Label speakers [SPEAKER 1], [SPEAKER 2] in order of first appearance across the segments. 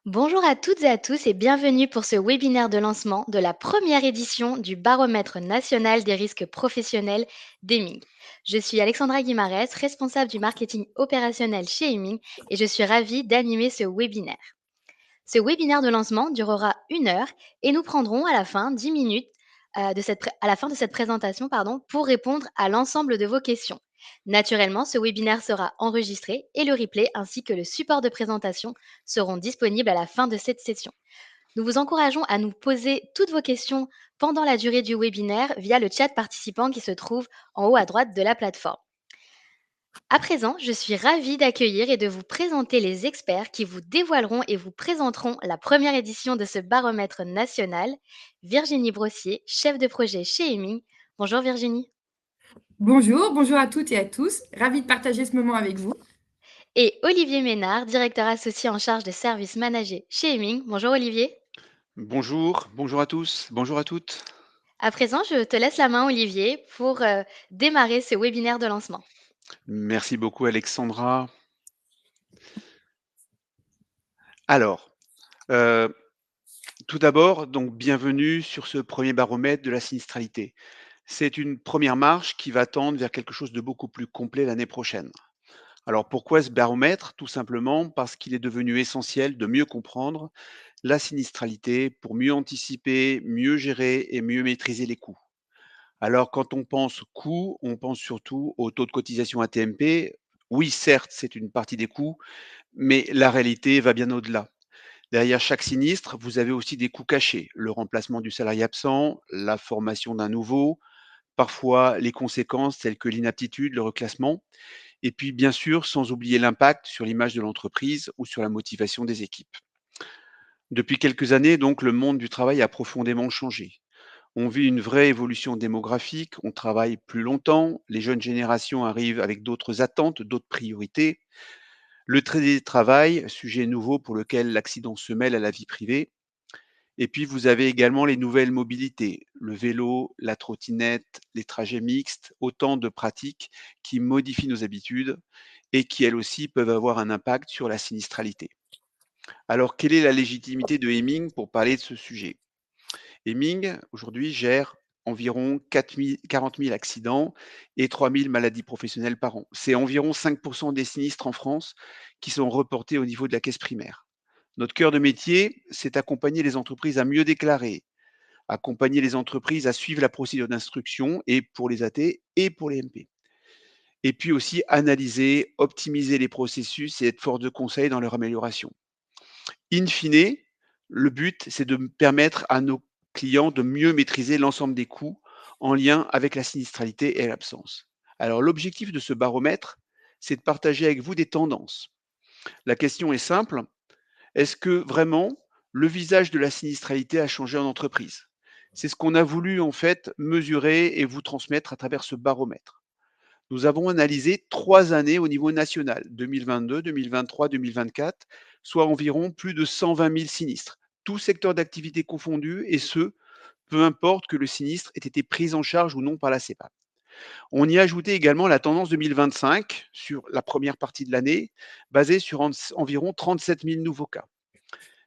[SPEAKER 1] Bonjour à toutes et à tous et bienvenue pour ce webinaire de lancement de la première édition du Baromètre national des risques professionnels d'Eming. Je suis Alexandra Guimarès, responsable du marketing opérationnel chez Eming et je suis ravie d'animer ce webinaire. Ce webinaire de lancement durera 1 heure et nous prendrons à la fin 10 minutes à la fin de cette présentation pour répondre à l'ensemble de vos questions. Naturellement, ce webinaire sera enregistré et le replay ainsi que le support de présentation seront disponibles à la fin de cette session. Nous vous encourageons à nous poser toutes vos questions pendant la durée du webinaire via le chat participant qui se trouve en haut à droite de la plateforme. À présent, je suis ravie d'accueillir et de vous présenter les experts qui vous dévoileront et vous présenteront la première édition de ce baromètre national. Virginie Brossier, chef de projet chez Eming. Bonjour Virginie.
[SPEAKER 2] Bonjour, bonjour à toutes et à tous. Ravie de partager ce moment avec vous.
[SPEAKER 1] Et Olivier Ménard, directeur associé en charge des services managés chez Eming. Bonjour Olivier.
[SPEAKER 3] Bonjour, bonjour à tous, bonjour à toutes.
[SPEAKER 1] À présent, je te laisse la main Olivier pour démarrer ce webinaire de lancement.
[SPEAKER 3] Merci beaucoup Alexandra. Alors, euh, tout d'abord, donc bienvenue sur ce premier baromètre de la sinistralité. C'est une première marche qui va tendre vers quelque chose de beaucoup plus complet l'année prochaine. Alors pourquoi ce baromètre? Tout simplement parce qu'il est devenu essentiel de mieux comprendre la sinistralité pour mieux anticiper, mieux gérer et mieux maîtriser les coûts. Alors, quand on pense coûts, on pense surtout au taux de cotisation AT-MP. Oui, certes, c'est une partie des coûts, mais la réalité va bien au-delà. Derrière chaque sinistre, vous avez aussi des coûts cachés, le remplacement du salarié absent, la formation d'un nouveau, parfois les conséquences telles que l'inaptitude, le reclassement, et puis bien sûr, sans oublier l'impact sur l'image de l'entreprise ou sur la motivation des équipes. Depuis quelques années, donc, le monde du travail a profondément changé. On vit une vraie évolution démographique, on travaille plus longtemps, les jeunes générations arrivent avec d'autres attentes, d'autres priorités. Le télétravail, sujet nouveau pour lequel l'accident se mêle à la vie privée. Et puis vous avez également les nouvelles mobilités, le vélo, la trottinette, les trajets mixtes, autant de pratiques qui modifient nos habitudes et qui elles aussi peuvent avoir un impact sur la sinistralité. Alors quelle est la légitimité de Heming pour parler de ce sujet? Heming, aujourd'hui, gère environ 40 000 accidents et 3 000 maladies professionnelles par an. C'est environ 5% des sinistres en France qui sont reportés au niveau de la caisse primaire. Notre cœur de métier, c'est accompagner les entreprises à mieux déclarer, accompagner les entreprises à suivre la procédure d'instruction et pour les AT et pour les MP. Et puis aussi analyser, optimiser les processus et être force de conseil dans leur amélioration. In fine, le but, c'est de permettre à nos clients de mieux maîtriser l'ensemble des coûts en lien avec la sinistralité et l'absence. Alors, l'objectif de ce baromètre, c'est de partager avec vous des tendances. La question est simple, est-ce que vraiment le visage de la sinistralité a changé en entreprise? C'est ce qu'on a voulu en fait mesurer et vous transmettre à travers ce baromètre. Nous avons analysé 3 années au niveau national, 2022, 2023, 2024, soit environ plus de 120 000 sinistres, tous secteurs d'activité confondus, et ce, peu importe que le sinistre ait été pris en charge ou non par la CEPAM. On y a ajouté également la tendance 2025 sur la première partie de l'année, basée sur environ 37 000 nouveaux cas.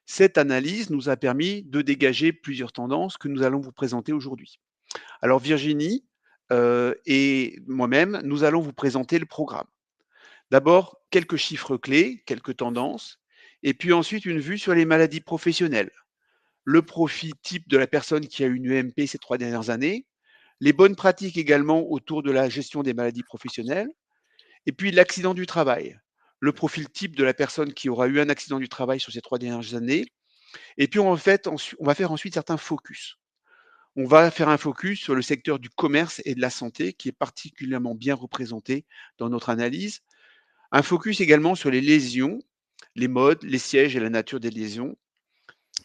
[SPEAKER 3] Cette analyse nous a permis de dégager plusieurs tendances que nous allons vous présenter aujourd'hui. Alors Virginie et moi-même, nous allons vous présenter le programme. D'abord, quelques chiffres clés, quelques tendances, et puis ensuite une vue sur les maladies professionnelles, le profil type de la personne qui a une EMP ces 3 dernières années, les bonnes pratiques également autour de la gestion des maladies professionnelles, et puis l'accident du travail, le profil type de la personne qui aura eu un accident du travail sur ces 3 dernières années, et puis on va faire ensuite certains focus. On va faire un focus sur le secteur du commerce et de la santé qui est particulièrement bien représenté dans notre analyse. Un focus également sur les lésions, les modes, les sièges et la nature des lésions.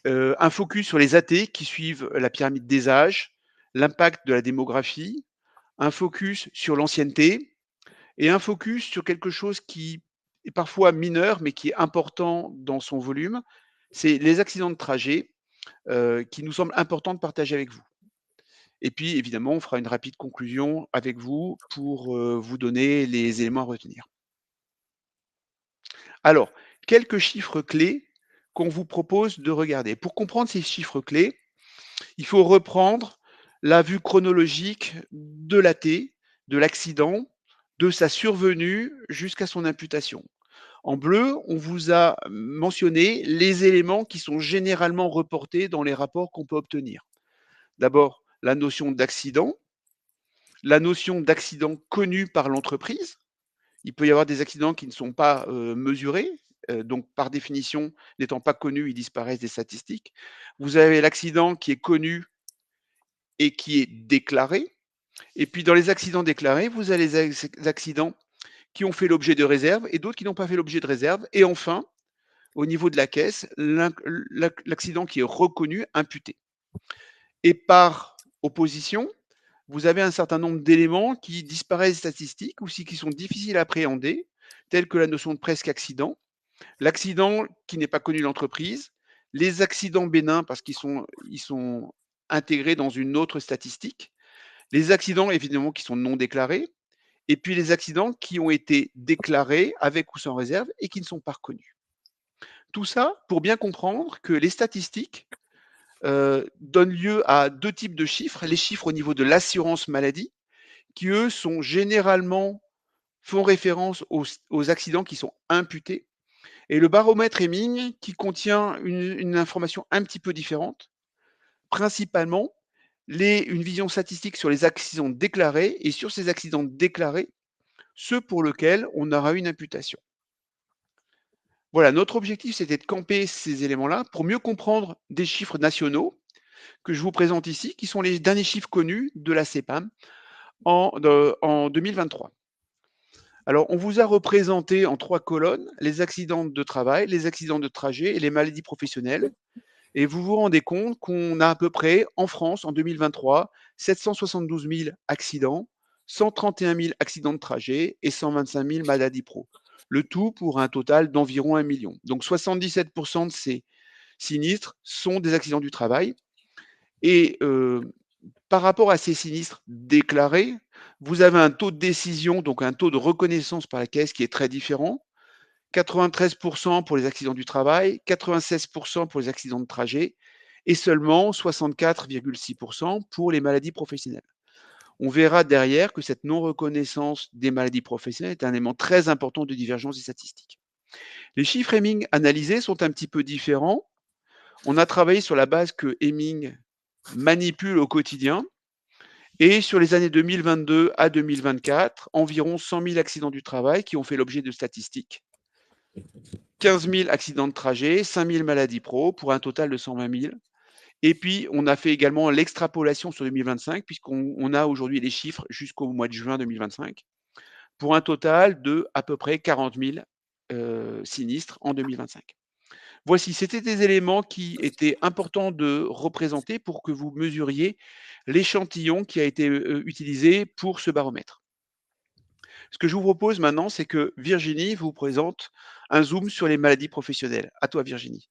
[SPEAKER 3] Un focus sur les AT qui suivent la pyramide des âges, l'impact de la démographie, un focus sur l'ancienneté et un focus sur quelque chose qui est parfois mineur mais qui est important dans son volume, c'est les accidents de trajet qui nous semblent importants de partager avec vous. Et puis évidemment, on fera une rapide conclusion avec vous pour vous donner les éléments à retenir. Alors, quelques chiffres clés qu'on vous propose de regarder. Pour comprendre ces chiffres clés, il faut reprendre la vue chronologique de l'AT, de l'accident, de sa survenue jusqu'à son imputation. En bleu, on vous a mentionné les éléments qui sont généralement reportés dans les rapports qu'on peut obtenir. D'abord, la notion d'accident connu par l'entreprise. Il peut y avoir des accidents qui ne sont pas mesurés, donc par définition, n'étant pas connus, ils disparaissent des statistiques. Vous avez l'accident qui est connu et qui est déclaré. Et puis dans les accidents déclarés, vous avez les accidents qui ont fait l'objet de réserve et d'autres qui n'ont pas fait l'objet de réserve. Et enfin, au niveau de la caisse, l'accident qui est reconnu, imputé. Et par opposition, vous avez un certain nombre d'éléments qui disparaissent des statistiques ou qui sont difficiles à appréhender, tels que la notion de presque accident, l'accident qui n'est pas connu de l'entreprise, les accidents bénins parce qu'ils sont intégrés dans une autre statistique, les accidents évidemment qui sont non déclarés, et puis les accidents qui ont été déclarés avec ou sans réserve et qui ne sont pas reconnus. Tout ça pour bien comprendre que les statistiques donnent lieu à deux types de chiffres. Les chiffres au niveau de l'assurance maladie, qui eux sont généralement font référence aux accidents qui sont imputés, et le baromètre Hemming qui contient une information un petit peu différente, principalement une vision statistique sur les accidents déclarés et sur ces accidents déclarés, ceux pour lesquels on aura une imputation. Voilà, notre objectif, c'était de camper ces éléments-là pour mieux comprendre des chiffres nationaux que je vous présente ici, qui sont les derniers chiffres connus de la CEPAM en 2023. Alors, on vous a représenté en 3 colonnes les accidents de travail, les accidents de trajet et les maladies professionnelles. Et vous vous rendez compte qu'on a à peu près, en France, en 2023, 772 000 accidents, 131 000 accidents de trajet et 125 000 maladies pro. Le tout pour un total d'environ 1 million. Donc 77% de ces sinistres sont des accidents du travail. Et par rapport à ces sinistres déclarés, vous avez un taux de décision, donc un taux de reconnaissance par la caisse qui est très différent. 93% pour les accidents du travail, 96% pour les accidents de trajet et seulement 64,6% pour les maladies professionnelles. On verra derrière que cette non-reconnaissance des maladies professionnelles est un élément très important de divergence des statistiques. Les chiffres Hemming analysés sont un petit peu différents. On a travaillé sur la base que Hemming manipule au quotidien. Et sur les années 2022 à 2024, environ 100 000 accidents du travail qui ont fait l'objet de statistiques. 15 000 accidents de trajet, 5 000 maladies pro, pour un total de 120 000. Et puis, on a fait également l'extrapolation sur 2025, puisqu'on a aujourd'hui les chiffres jusqu'au mois de juin 2025, pour un total de à peu près 40 000 sinistres en 2025. Voici, c'était des éléments qui étaient importants de représenter pour que vous mesuriez l'échantillon qui a été utilisé pour ce baromètre. Ce que je vous propose maintenant, c'est que Virginie vous présente un zoom sur les maladies professionnelles. À toi, Virginie.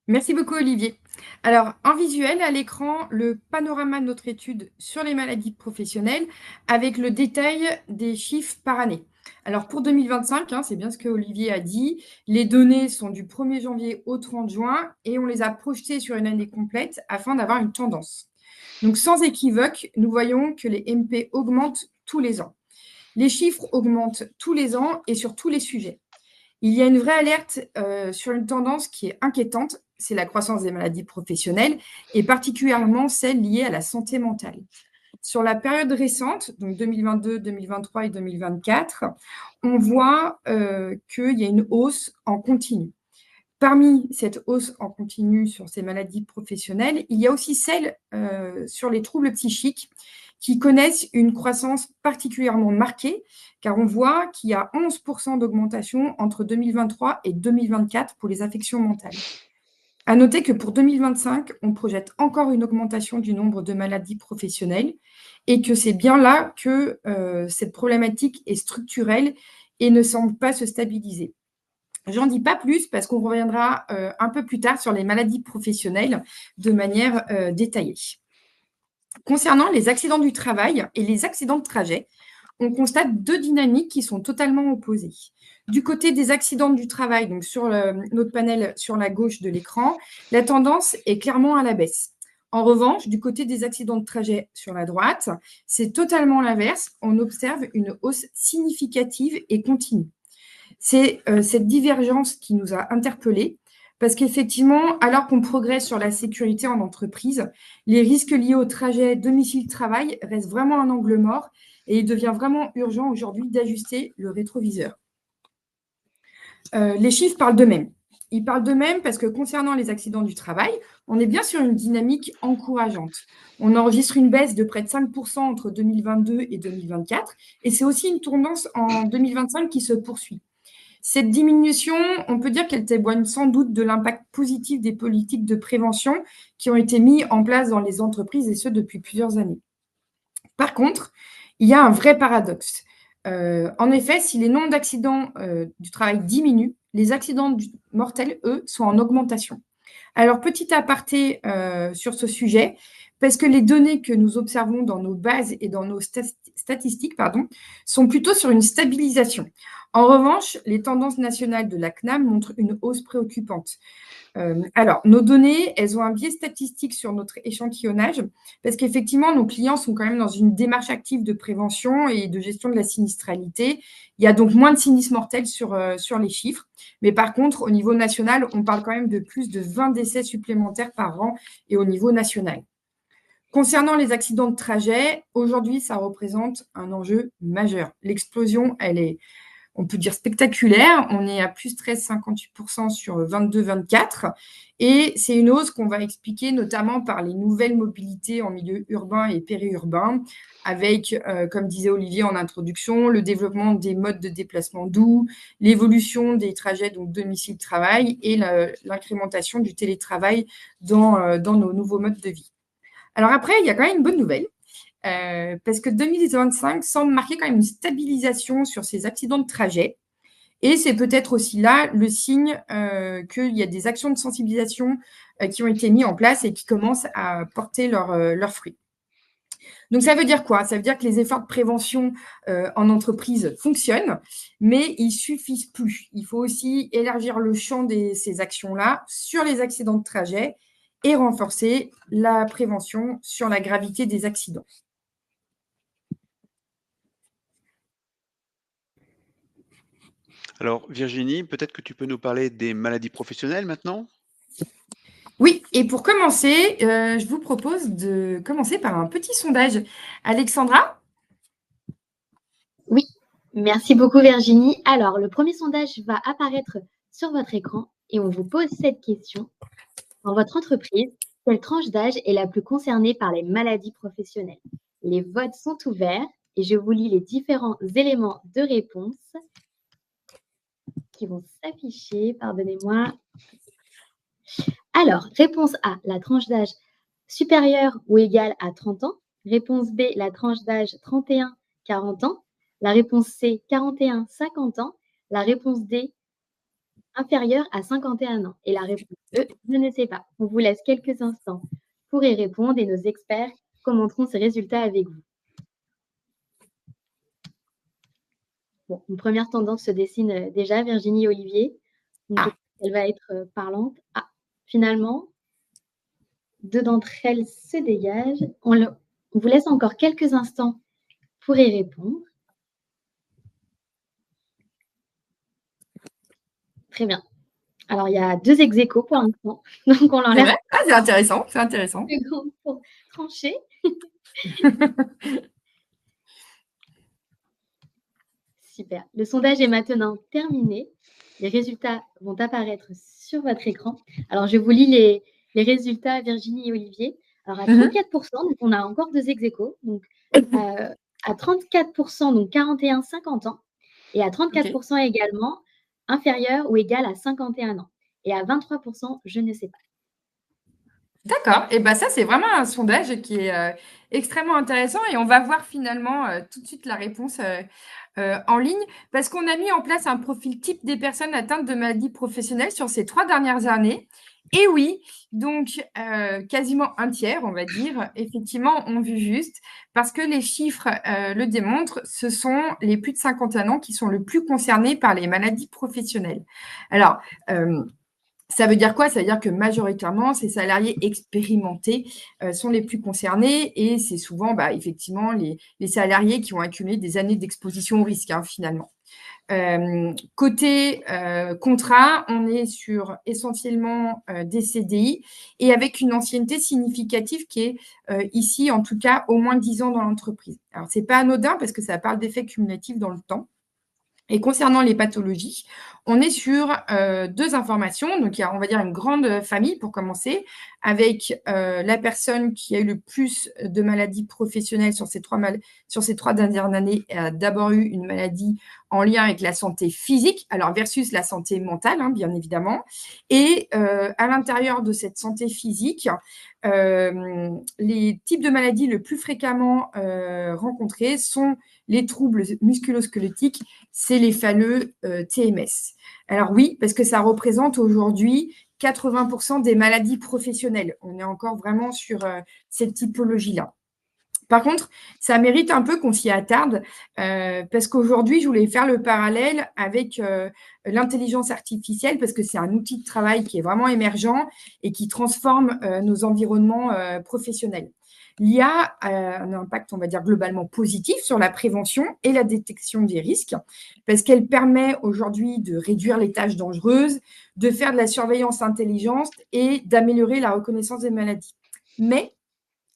[SPEAKER 2] Merci beaucoup, Olivier. Alors, en visuel, à l'écran, le panorama de notre étude sur les maladies professionnelles avec le détail des chiffres par année. Alors, pour 2025, c'est bien ce que Olivier a dit, les données sont du 1er janvier au 30 juin et on les a projetées sur une année complète afin d'avoir une tendance. Donc, sans équivoque, nous voyons que les MP augmentent tous les ans. Les chiffres augmentent tous les ans et sur tous les sujets. Il y a une vraie alerte sur une tendance qui est inquiétante, c'est la croissance des maladies professionnelles et particulièrement celles liées à la santé mentale. Sur la période récente, donc 2022, 2023 et 2024, on voit qu'il y a une hausse en continu. Parmi cette hausse en continu sur ces maladies professionnelles, il y a aussi celles sur les troubles psychiques qui connaissent une croissance particulièrement marquée, car on voit qu'il y a 11% d'augmentation entre 2023 et 2024 pour les affections mentales. À noter que pour 2025, on projette encore une augmentation du nombre de maladies professionnelles et que c'est bien là que cette problématique est structurelle et ne semble pas se stabiliser. J'en dis pas plus parce qu'on reviendra un peu plus tard sur les maladies professionnelles de manière détaillée. Concernant les accidents du travail et les accidents de trajet, on constate deux dynamiques qui sont totalement opposées. Du côté des accidents du travail, donc sur notre panel sur la gauche de l'écran, la tendance est clairement à la baisse. En revanche, du côté des accidents de trajet sur la droite, c'est totalement l'inverse. On observe une hausse significative et continue. C'est cette divergence qui nous a interpellés parce qu'effectivement, alors qu'on progresse sur la sécurité en entreprise, les risques liés au trajet domicile-travail restent vraiment un angle mort et il devient vraiment urgent aujourd'hui d'ajuster le rétroviseur. Les chiffres parlent d'eux-mêmes. Ils parlent d'eux-mêmes parce que concernant les accidents du travail, on est bien sur une dynamique encourageante. On enregistre une baisse de près de 5% entre 2022 et 2024 et c'est aussi une tendance en 2025 qui se poursuit. Cette diminution, on peut dire qu'elle témoigne sans doute de l'impact positif des politiques de prévention qui ont été mises en place dans les entreprises et ce depuis plusieurs années. Par contre, il y a un vrai paradoxe. En effet, si les nombres d'accidents du travail diminuent, les accidents mortels, eux, sont en augmentation. Alors, petit aparté sur ce sujet, parce que les données que nous observons dans nos bases et dans nos statistiques sont plutôt sur une stabilisation. En revanche, les tendances nationales de la CNAM montrent une hausse préoccupante. Alors, nos données, elles ont un biais statistique sur notre échantillonnage parce qu'effectivement, nos clients sont quand même dans une démarche active de prévention et de gestion de la sinistralité. Il y a donc moins de sinistres mortels sur les chiffres. Mais par contre, au niveau national, on parle quand même de plus de 20 décès supplémentaires par an et au niveau national. Concernant les accidents de trajet, aujourd'hui, ça représente un enjeu majeur. L'explosion, elle est, on peut dire, spectaculaire. On est à plus 13,58% sur 22-24. Et c'est une hausse qu'on va expliquer notamment par les nouvelles mobilités en milieu urbain et périurbain, avec, comme disait Olivier en introduction, le développement des modes de déplacement doux, l'évolution des trajets donc domicile-travail et l'incrémentation du télétravail dans nos nouveaux modes de vie. Alors après, il y a quand même une bonne nouvelle. Parce que 2025 semble marquer quand même une stabilisation sur ces accidents de trajet. Et c'est peut-être aussi là le signe qu'il y a des actions de sensibilisation qui ont été mises en place et qui commencent à porter leurs fruits. Donc, ça veut dire quoi? Ça veut dire que les efforts de prévention en entreprise fonctionnent, mais ils ne suffisent plus. Il faut aussi élargir le champ de ces actions-là sur les accidents de trajet et renforcer la prévention sur la gravité des accidents.
[SPEAKER 3] Alors, Virginie, peut-être que tu peux nous parler des maladies professionnelles maintenant?
[SPEAKER 2] Oui, et pour commencer, je vous propose de commencer par un petit sondage. Alexandra?
[SPEAKER 1] Oui, merci beaucoup Virginie. Alors, le premier sondage va apparaître sur votre écran et on vous pose cette question. Dans votre entreprise, quelle tranche d'âge est la plus concernée par les maladies professionnelles? Les votes sont ouverts et je vous lis les différents éléments de réponse qui vont s'afficher. Pardonnez-moi. Alors, réponse A, la tranche d'âge supérieure ou égale à 30 ans. Réponse B, la tranche d'âge 31-40 ans. La réponse C, 41-50 ans. La réponse D, inférieure à 51 ans. Et la réponse E, je ne sais pas. On vous laisse quelques instants pour y répondre et nos experts commenteront ces résultats avec vous. Bon, une première tendance se dessine déjà, Virginie et Olivier. Donc, elle va être parlante. Ah, finalement, deux d'entre elles se dégagent. On vous laisse encore quelques instants pour y répondre. Très bien. Alors, il y a 2 ex-aequo pour l'instant. Donc, on l'enlève.
[SPEAKER 2] Ah, c'est intéressant, c'est intéressant.
[SPEAKER 1] Pour trancher. Super. Le sondage est maintenant terminé. Les résultats vont apparaître sur votre écran. Alors, je vous lis les résultats, Virginie et Olivier. Alors, à 34%, donc on a encore 2 ex-aequo. Donc, à 34%, donc 41-50 ans. Et à 34% également, inférieur ou égal à 51 ans. Et à 23%, je ne sais pas.
[SPEAKER 2] D'accord. Et bien ça, c'est vraiment un sondage qui est extrêmement intéressant et on va voir finalement tout de suite la réponse en ligne parce qu'on a mis en place un profil type des personnes atteintes de maladies professionnelles sur ces 3 dernières années Et oui, donc quasiment un tiers, on va dire, effectivement, ont vu juste, parce que les chiffres le démontrent, ce sont les plus de 51 ans qui sont le plus concernés par les maladies professionnelles. Alors, ça veut dire quoi? Ça veut dire que majoritairement, ces salariés expérimentés sont les plus concernés et c'est souvent effectivement les salariés qui ont accumulé des années d'exposition au risque, hein, finalement. Côté contrat, on est sur essentiellement des CDI et avec une ancienneté significative qui est ici, en tout cas, au moins 10 ans dans l'entreprise. Alors, ce n'est pas anodin parce que ça parle d'effets cumulatifs dans le temps. Et concernant les pathologies, on est sur deux informations. Donc, il y a, on va dire, une grande famille pour commencer, avec la personne qui a eu le plus de maladies professionnelles sur ces trois dernières années a d'abord eu une maladie en lien avec la santé physique, alors versus la santé mentale, hein, bien évidemment. Et à l'intérieur de cette santé physique, les types de maladies le plus fréquemment rencontrés sont les troubles musculo-squelettiques, c'est les fameux TMS. Alors oui, parce que ça représente aujourd'hui 80% des maladies professionnelles. On est encore vraiment sur cette typologie-là. Par contre, ça mérite un peu qu'on s'y attarde parce qu'aujourd'hui, je voulais faire le parallèle avec l'intelligence artificielle parce que c'est un outil de travail qui est vraiment émergent et qui transforme nos environnements professionnels. L'IA a un impact, on va dire, globalement positif sur la prévention et la détection des risques parce qu'elle permet aujourd'hui de réduire les tâches dangereuses, de faire de la surveillance intelligente et d'améliorer la reconnaissance des maladies. Mais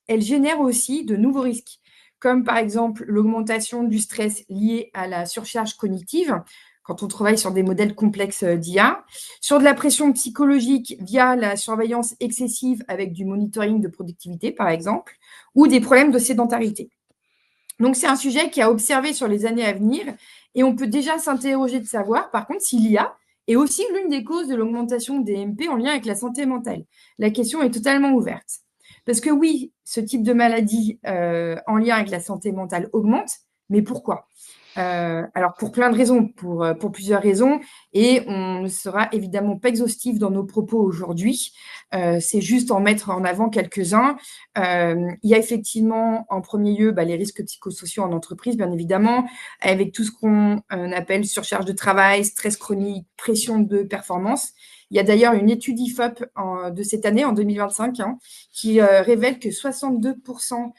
[SPEAKER 2] elle génère aussi de nouveaux risques, comme par exemple l'augmentation du stress lié à la surcharge cognitive, quand on travaille sur des modèles complexes d'IA, sur de la pression psychologique via la surveillance excessive avec du monitoring de productivité, par exemple, ou des problèmes de sédentarité. Donc, c'est un sujet qui a observé sur les années à venir et on peut déjà s'interroger de savoir, par contre, si l'IA est aussi l'une des causes de l'augmentation des MP en lien avec la santé mentale. La question est totalement ouverte. Parce que oui, ce type de maladie en lien avec la santé mentale augmente, mais pourquoi? Alors, pour plein de raisons, pour plusieurs raisons, et on ne sera évidemment pas exhaustif dans nos propos aujourd'hui. C'est juste en mettre en avant quelques-uns. Il y a effectivement, en premier lieu, les risques psychosociaux en entreprise, bien évidemment, avec tout ce qu'on appelle surcharge de travail, stress chronique, pression de performance. Il y a d'ailleurs une étude IFOP de cette année, en 2025, qui révèle que 62%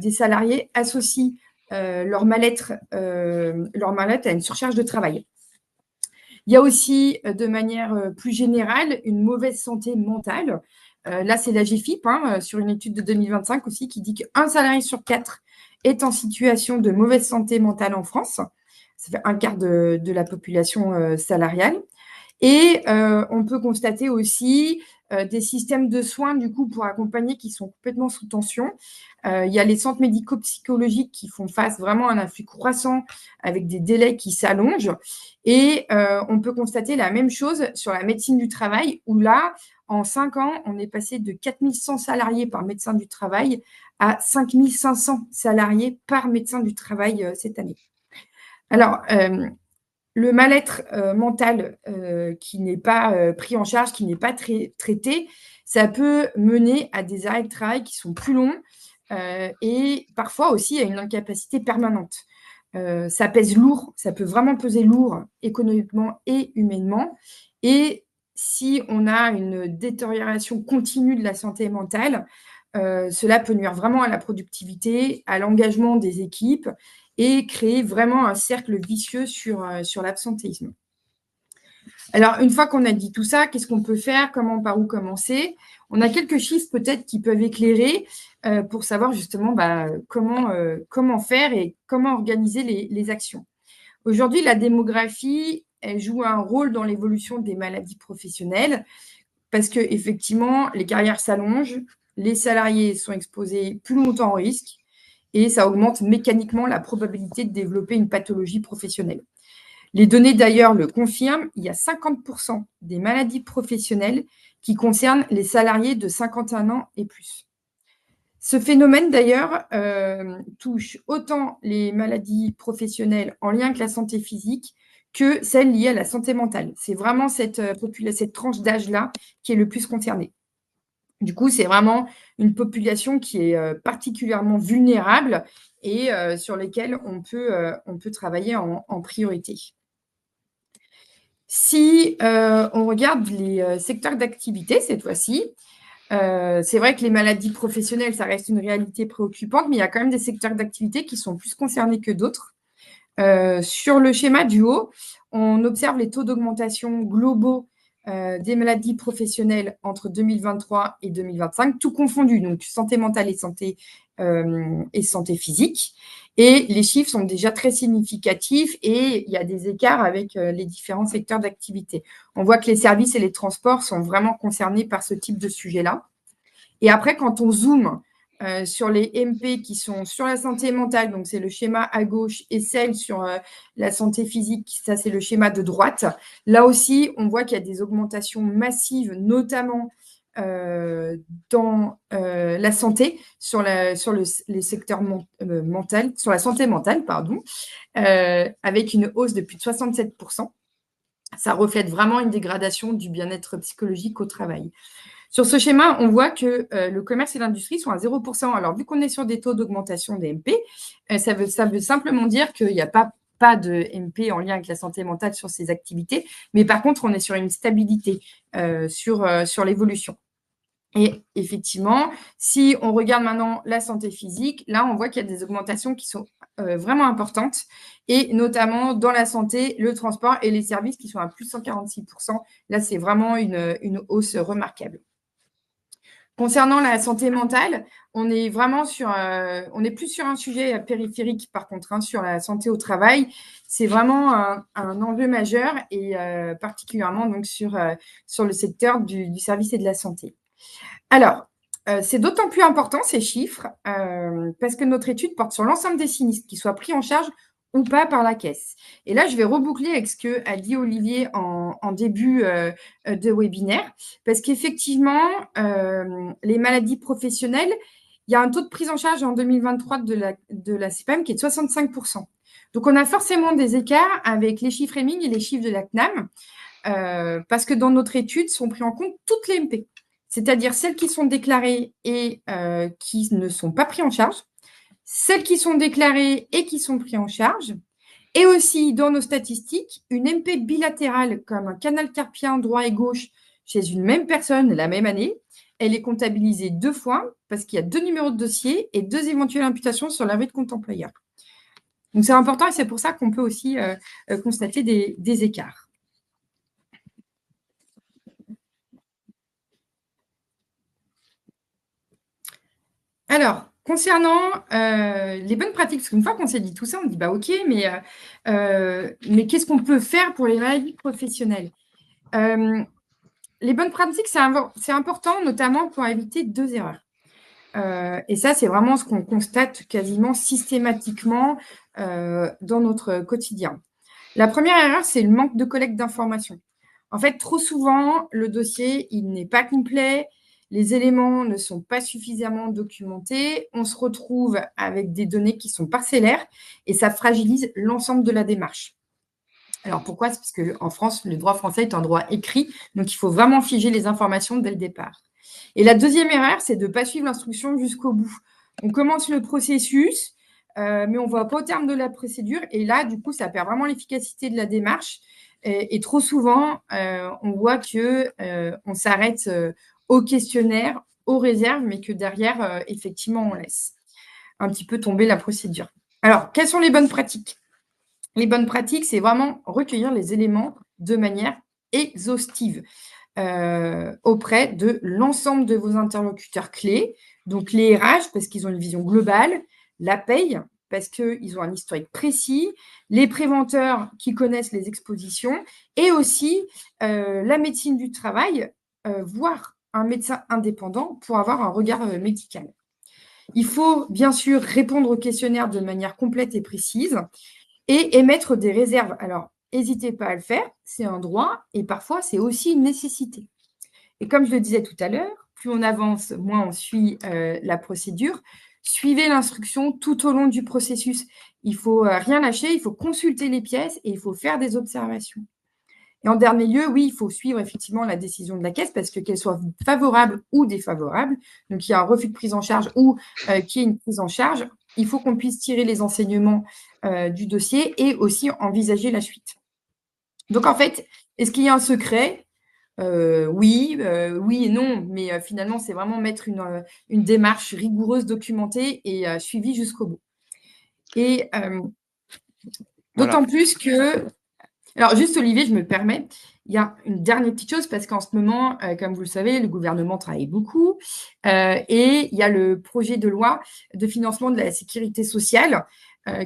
[SPEAKER 2] des salariés associent leur mal-être à une surcharge de travail. Il y a aussi, de manière plus générale, une mauvaise santé mentale. Là, c'est la GFIP, sur une étude de 2025 aussi, qui dit qu'un salarié sur 4 est en situation de mauvaise santé mentale en France. Ça fait un quart de la population salariale. Et on peut constater aussi des systèmes de soins, du coup, pour accompagner qui sont complètement sous tension. Il y a les centres médico-psychologiques qui font face vraiment à un afflux croissant avec des délais qui s'allongent. Et on peut constater la même chose sur la médecine du travail, où là, en 5 ans, on est passé de 4100 salariés par médecin du travail à 5500 salariés par médecin du travail cette année. Alors, le mal-être mental qui n'est pas pris en charge, qui n'est pas traité, ça peut mener à des arrêts de travail qui sont plus longs et parfois aussi à une incapacité permanente. Ça pèse lourd, ça peut vraiment peser lourd économiquement et humainement. Et si on a une détérioration continue de la santé mentale, cela peut nuire vraiment à la productivité, à l'engagement des équipes et créer vraiment un cercle vicieux sur l'absentéisme. Alors, une fois qu'on a dit tout ça, qu'est-ce qu'on peut faire? Par où commencer? On a quelques chiffres peut-être qui peuvent éclairer pour savoir justement comment faire et comment organiser les actions. Aujourd'hui, la démographie, elle joue un rôle dans l'évolution des maladies professionnelles parce qu'effectivement, les carrières s'allongent, les salariés sont exposés plus longtemps au risque et ça augmente mécaniquement la probabilité de développer une pathologie professionnelle. Les données d'ailleurs le confirment, il y a 50% des maladies professionnelles qui concernent les salariés de 51 ans et plus. Ce phénomène d'ailleurs touche autant les maladies professionnelles en lien avec la santé physique que celles liées à la santé mentale. C'est vraiment cette tranche d'âge-là qui est le plus concernée. Du coup, c'est vraiment une population qui est particulièrement vulnérable et sur lesquelles on peut travailler en priorité. Si on regarde les secteurs d'activité cette fois-ci, c'est vrai que les maladies professionnelles, ça reste une réalité préoccupante, mais il y a quand même des secteurs d'activité qui sont plus concernés que d'autres. Sur le schéma du haut, on observe les taux d'augmentation globaux des maladies professionnelles entre 2023 et 2025, tout confondu, donc santé mentale et santé physique. Et les chiffres sont déjà très significatifs et il y a des écarts avec les différents secteurs d'activité. On voit que les services et les transports sont vraiment concernés par ce type de sujet-là. Et après, quand on zoome sur les MP qui sont sur la santé mentale, donc c'est le schéma à gauche, et celles sur la santé physique, ça c'est le schéma de droite. Là aussi, on voit qu'il y a des augmentations massives, notamment dans la santé, sur les secteurs mental, sur la santé mentale, pardon, avec une hausse de plus de 67%. Ça reflète vraiment une dégradation du bien-être psychologique au travail. Sur ce schéma, on voit que le commerce et l'industrie sont à 0%. Alors, vu qu'on est sur des taux d'augmentation des MP, ça veut simplement dire qu'il n'y a pas de MP en lien avec la santé mentale sur ces activités, mais par contre, on est sur une stabilité sur l'évolution. Et effectivement, si on regarde maintenant la santé physique, là, on voit qu'il y a des augmentations qui sont vraiment importantes, et notamment dans la santé, le transport et les services qui sont à plus 146%. Là, c'est vraiment une hausse remarquable. Concernant la santé mentale, on est vraiment on est plus sur un sujet périphérique, par contre, sur la santé au travail. C'est vraiment un enjeu majeur et particulièrement donc sur le secteur du service et de la santé. Alors, c'est d'autant plus important ces chiffres parce que notre étude porte sur l'ensemble des sinistres, qu'ils soient pris en charge ou pas par la caisse. Et là, je vais reboucler avec ce qu'a dit Olivier en début de webinaire, parce qu'effectivement, les maladies professionnelles, il y a un taux de prise en charge en 2023 de la CPAM qui est de 65%. Donc, on a forcément des écarts avec les chiffres EMIG et les chiffres de la CNAM, parce que dans notre étude, sont pris en compte toutes les MP, c'est-à-dire celles qui sont déclarées et qui ne sont pas prises en charge, celles qui sont déclarées et qui sont prises en charge, et aussi dans nos statistiques, une MP bilatérale comme un canal carpien droit et gauche chez une même personne la même année, elle est comptabilisée 2 fois parce qu'il y a 2 numéros de dossier et 2 éventuelles imputations sur l'avis de compte employeur. Donc, c'est important et c'est pour ça qu'on peut aussi constater des écarts. Alors, concernant les bonnes pratiques, parce qu'une fois qu'on s'est dit tout ça, on dit bah ok, mais qu'est-ce qu'on peut faire pour les maladies professionnelles? Les bonnes pratiques, c'est important, notamment pour éviter 2 erreurs. Et ça, c'est vraiment ce qu'on constate quasiment systématiquement dans notre quotidien. La première erreur, c'est le manque de collecte d'informations. En fait, trop souvent, le dossier, il n'est pas complet. Les éléments ne sont pas suffisamment documentés, on se retrouve avec des données qui sont parcellaires et ça fragilise l'ensemble de la démarche. Alors pourquoi? C'est parce qu'en France, le droit français est un droit écrit, donc il faut vraiment figer les informations dès le départ. Et la deuxième erreur, c'est de ne pas suivre l'instruction jusqu'au bout. On commence le processus, mais on ne voit pas au terme de la procédure et là, du coup, ça perd vraiment l'efficacité de la démarche. Et trop souvent, on voit qu'on s'arrête au questionnaire, aux réserves, mais que derrière, effectivement, on laisse un petit peu tomber la procédure. Alors, quelles sont les bonnes pratiques? Les bonnes pratiques, c'est vraiment recueillir les éléments de manière exhaustive auprès de l'ensemble de vos interlocuteurs clés, donc les RH, parce qu'ils ont une vision globale, la paye, parce qu'ils ont un historique précis, les préventeurs qui connaissent les expositions, et aussi la médecine du travail, voire un médecin indépendant pour avoir un regard médical. Il faut bien sûr répondre au questionnaire de manière complète et précise et émettre des réserves. Alors, n'hésitez pas à le faire, c'est un droit et parfois c'est aussi une nécessité. Et comme je le disais tout à l'heure, plus on avance, moins on suit la procédure. suivez l'instruction tout au long du processus. Il ne faut rien lâcher, il faut consulter les pièces et il faut faire des observations. Et en dernier lieu, oui, il faut suivre effectivement la décision de la caisse parce qu'elle soit favorable ou défavorable. Donc, il y a un refus de prise en charge ou qu'il y ait une prise en charge. Il faut qu'on puisse tirer les enseignements du dossier et aussi envisager la suite. Donc, en fait, est-ce qu'il y a un secret ? Oui et non, mais finalement, c'est vraiment mettre une démarche rigoureuse, documentée et suivie jusqu'au bout. Et d'autant plus que… Alors, juste Olivier, je me permets, il y a une dernière petite chose parce qu'en ce moment, comme vous le savez, le gouvernement travaille beaucoup et il y a le projet de loi de financement de la sécurité sociale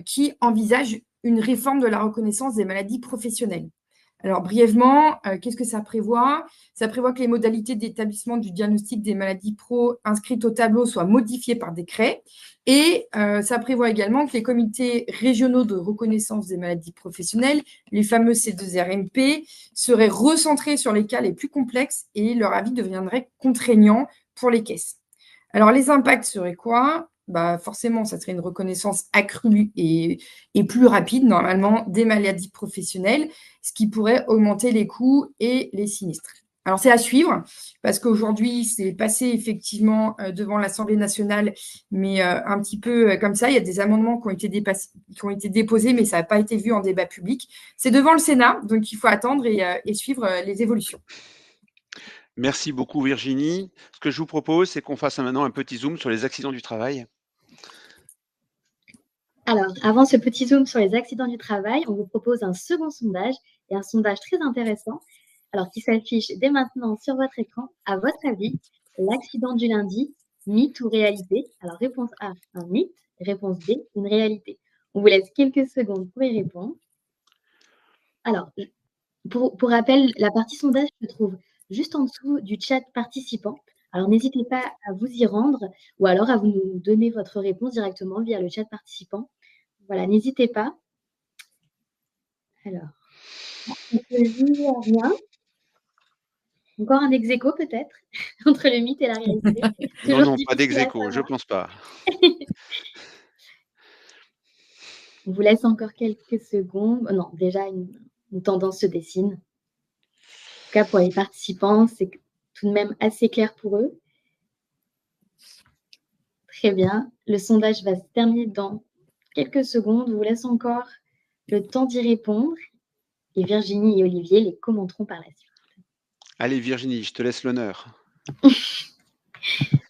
[SPEAKER 2] qui envisage une réforme de la reconnaissance des maladies professionnelles. Alors, brièvement, qu'est-ce que ça prévoit ? Ça prévoit que les modalités d'établissement du diagnostic des maladies pro inscrites au tableau soient modifiées par décret. Et ça prévoit également que les comités régionaux de reconnaissance des maladies professionnelles, les fameux C2RMP, seraient recentrés sur les cas les plus complexes et leur avis deviendrait contraignant pour les caisses. Alors, les impacts seraient quoi ? Forcément, ça serait une reconnaissance accrue et plus rapide, normalement, des maladies professionnelles, ce qui pourrait augmenter les coûts et les sinistres. Alors, c'est à suivre, parce qu'aujourd'hui, c'est passé effectivement devant l'Assemblée nationale, mais un petit peu comme ça. Il y a des amendements qui ont été déposés, mais ça n'a pas été vu en débat public. C'est devant le Sénat, donc il faut attendre et suivre les évolutions.
[SPEAKER 3] Merci beaucoup Virginie. Ce que je vous propose, c'est qu'on fasse maintenant un petit zoom sur les accidents du travail.
[SPEAKER 1] Alors, avant ce petit zoom sur les accidents du travail, on vous propose un second sondage, et un sondage très intéressant, alors qui s'affiche dès maintenant sur votre écran. À votre avis, l'accident du lundi, mythe ou réalité? Alors, réponse A, un mythe. Réponse B, une réalité. On vous laisse quelques secondes pour y répondre. Alors, pour rappel, la partie sondage se trouve juste en dessous du chat participant. Alors, n'hésitez pas à vous y rendre ou alors à nous donner votre réponse directement via le chat participant. Voilà, n'hésitez pas. Alors, on peut dire rien. Encore un ex-aequo peut-être entre le mythe et la réalité.
[SPEAKER 3] Non, pas d'ex-aequo, je ne pense pas.
[SPEAKER 1] On vous laisse encore quelques secondes. Non, déjà, une tendance se dessine. En tout cas, pour les participants, c'est tout de même assez clair pour eux. Très bien. Le sondage va se terminer dans quelques secondes. Je vous laisse encore le temps d'y répondre. Et Virginie et Olivier les commenteront par la suite.
[SPEAKER 3] Allez Virginie, je te laisse l'honneur.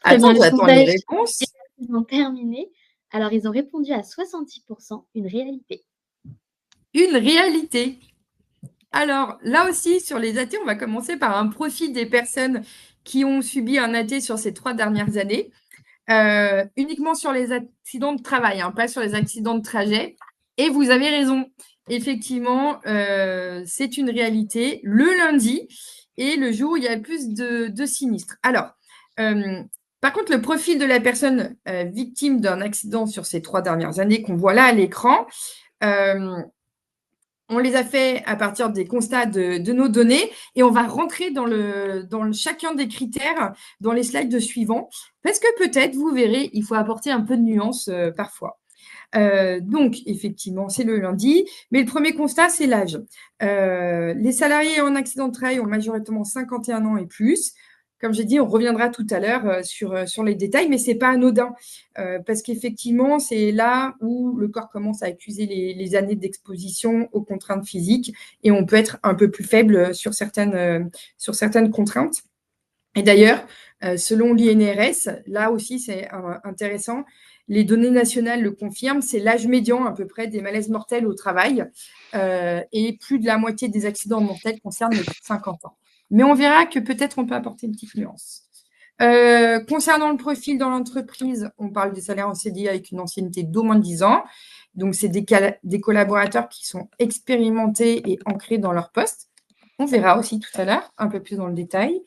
[SPEAKER 2] Attends les réponses.
[SPEAKER 1] Ils ont terminé. Alors, ils ont répondu à 66%, une réalité.
[SPEAKER 2] Une réalité. Alors, là aussi, sur les AT, on va commencer par un profil des personnes qui ont subi un AT sur ces 3 dernières années. Uniquement sur les accidents de travail, pas sur les accidents de trajet. Et vous avez raison. Effectivement, c'est une réalité le lundi et le jour où il y a plus de sinistres. Alors, par contre, le profil de la personne victime d'un accident sur ces 3 dernières années qu'on voit là à l'écran, on les a fait à partir des constats de nos données et on va rentrer dans chacun des critères dans les slides suivants parce que peut-être, vous verrez, il faut apporter un peu de nuance parfois. Donc, effectivement, c'est le lundi, mais le premier constat, c'est l'âge. Les salariés en accident de travail ont majoritairement 51 ans et plus. Comme j'ai dit, on reviendra tout à l'heure sur les détails, mais ce n'est pas anodin parce qu'effectivement, c'est là où le corps commence à accuser les années d'exposition aux contraintes physiques et on peut être un peu plus faible sur certaines contraintes. Et d'ailleurs, selon l'INRS, là aussi, c'est intéressant, les données nationales le confirment, c'est l'âge médian à peu près des malaises mortels au travail et plus de la moitié des accidents mortels concernent les plus de 50 ans. Mais on verra que peut-être on peut apporter une petite nuance. Concernant le profil dans l'entreprise, on parle des salaires en CDI avec une ancienneté d'au moins 10 ans. Donc, c'est des collaborateurs qui sont expérimentés et ancrés dans leur poste. On verra aussi tout à l'heure, un peu plus dans le détail.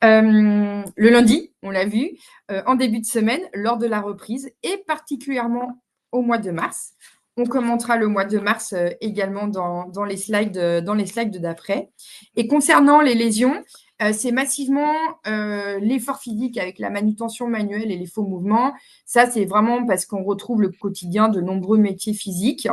[SPEAKER 2] Le lundi, on l'a vu, en début de semaine, lors de la reprise, et particulièrement au mois de mars, On commentera le mois de mars également dans les slides d'après. Et concernant les lésions, c'est massivement l'effort physique avec la manutention manuelle et les faux mouvements. Ça, c'est vraiment parce qu'on retrouve le quotidien de nombreux métiers physiques.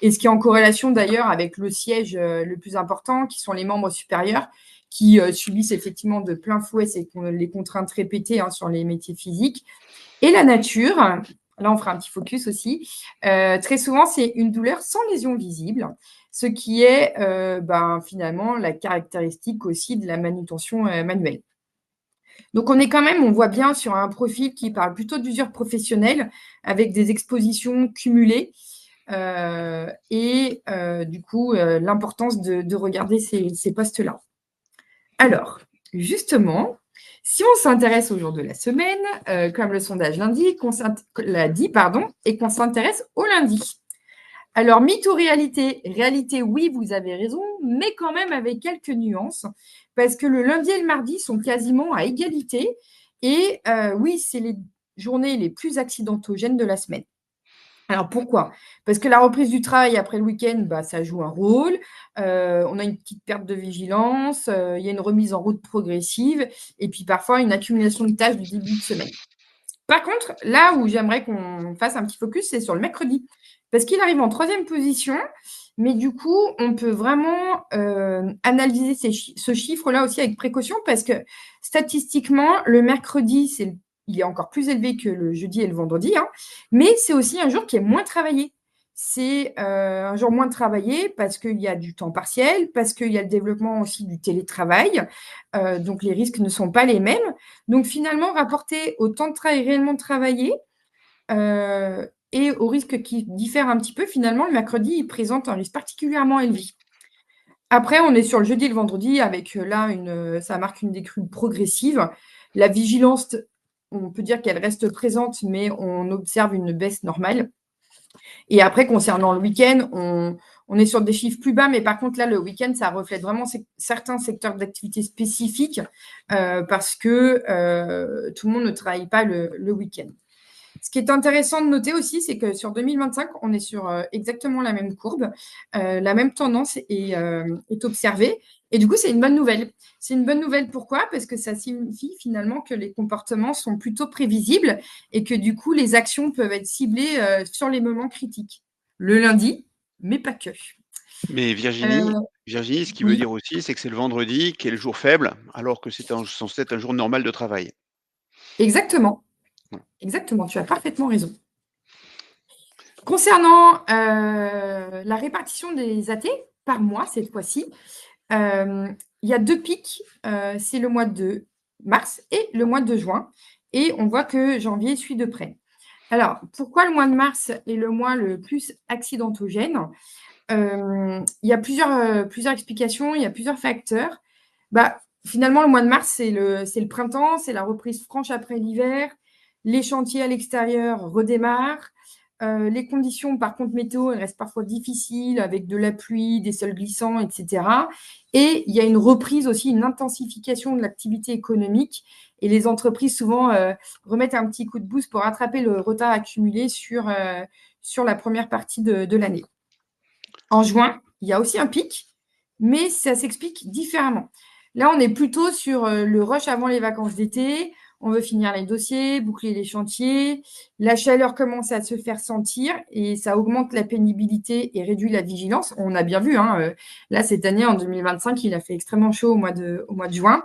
[SPEAKER 2] Et ce qui est en corrélation d'ailleurs avec le siège le plus important, qui sont les membres supérieurs, qui subissent effectivement de plein fouet les contraintes répétées sur les métiers physiques. Et la nature, là on fera un petit focus aussi, très souvent c'est une douleur sans lésion visible, ce qui est finalement la caractéristique aussi de la manutention manuelle. Donc on voit bien sur un profil qui parle plutôt d'usure professionnelle avec des expositions cumulées du coup l'importance de regarder ces postes-là. Alors, justement, si on s'intéresse au jour de la semaine, comme le sondage l'a dit, et qu'on s'intéresse au lundi. Alors, mythe ou réalité? Réalité, oui, vous avez raison, mais quand même avec quelques nuances, parce que le lundi et le mardi sont quasiment à égalité. Et oui, c'est les journées les plus accidentogènes de la semaine. Alors, pourquoi? Parce que la reprise du travail après le week-end, ça joue un rôle. On a une petite perte de vigilance, il y a une remise en route progressive et puis parfois une accumulation de tâches du début de semaine. Par contre, là où j'aimerais qu'on fasse un petit focus, c'est sur le mercredi. Parce qu'il arrive en 3e position, mais du coup, on peut vraiment analyser ce chiffre-là aussi avec précaution parce que statistiquement, le mercredi, il est encore plus élevé que le jeudi et le vendredi, mais c'est aussi un jour qui est moins travaillé. C'est un jour moins travaillé parce qu'il y a du temps partiel, parce qu'il y a le développement aussi du télétravail, donc les risques ne sont pas les mêmes. Donc finalement, rapporté au temps de travail réellement travaillé et au risque qui diffère un petit peu, finalement, le mercredi, il présente un risque particulièrement élevé. Après, on est sur le jeudi et le vendredi avec là, ça marque une décrue progressive. La vigilance, on peut dire qu'elle reste présente, mais on observe une baisse normale. Et après, concernant le week-end, on est sur des chiffres plus bas, mais par contre, là, le week-end, ça reflète vraiment certains secteurs d'activité spécifiques parce que tout le monde ne travaille pas le week-end. Ce qui est intéressant de noter aussi, c'est que sur 2025, on est sur exactement la même courbe, la même tendance est observée. Et du coup, c'est une bonne nouvelle. C'est une bonne nouvelle pourquoi? Parce que ça signifie finalement que les comportements sont plutôt prévisibles et que du coup, les actions peuvent être ciblées sur les moments critiques. Le lundi, mais pas que.
[SPEAKER 3] Mais Virginie, ce qui veut
[SPEAKER 2] Oui,
[SPEAKER 3] dire aussi, c'est que c'est le vendredi qui est le jour faible, alors que c'est censé être un jour normal de travail.
[SPEAKER 2] exactement.
[SPEAKER 3] Voilà.
[SPEAKER 2] Exactement, tu as parfaitement raison. Concernant la répartition des AT par mois, cette fois-ci, il y a 2 pics, c'est le mois de mars et le mois de juin. Et on voit que janvier suit de près. Alors, pourquoi le mois de mars est le mois le plus accidentogène? Il y a plusieurs explications, il y a plusieurs facteurs. Finalement, le mois de mars, c'est le printemps, c'est la reprise franche après l'hiver. Les chantiers à l'extérieur redémarrent. Les conditions, par contre, météo, elles restent parfois difficiles avec de la pluie, des sols glissants, etc. Et il y a une reprise aussi, une intensification de l'activité économique. Et les entreprises, souvent, remettent un petit coup de boost pour rattraper le retard accumulé sur la première partie de l'année. En juin, il y a aussi un pic, mais ça s'explique différemment. Là, on est plutôt sur le rush avant les vacances d'été. On veut finir les dossiers, boucler les chantiers. La chaleur commence à se faire sentir et ça augmente la pénibilité et réduit la vigilance. On a bien vu, là, cette année, en 2025, il a fait extrêmement chaud au mois de juin.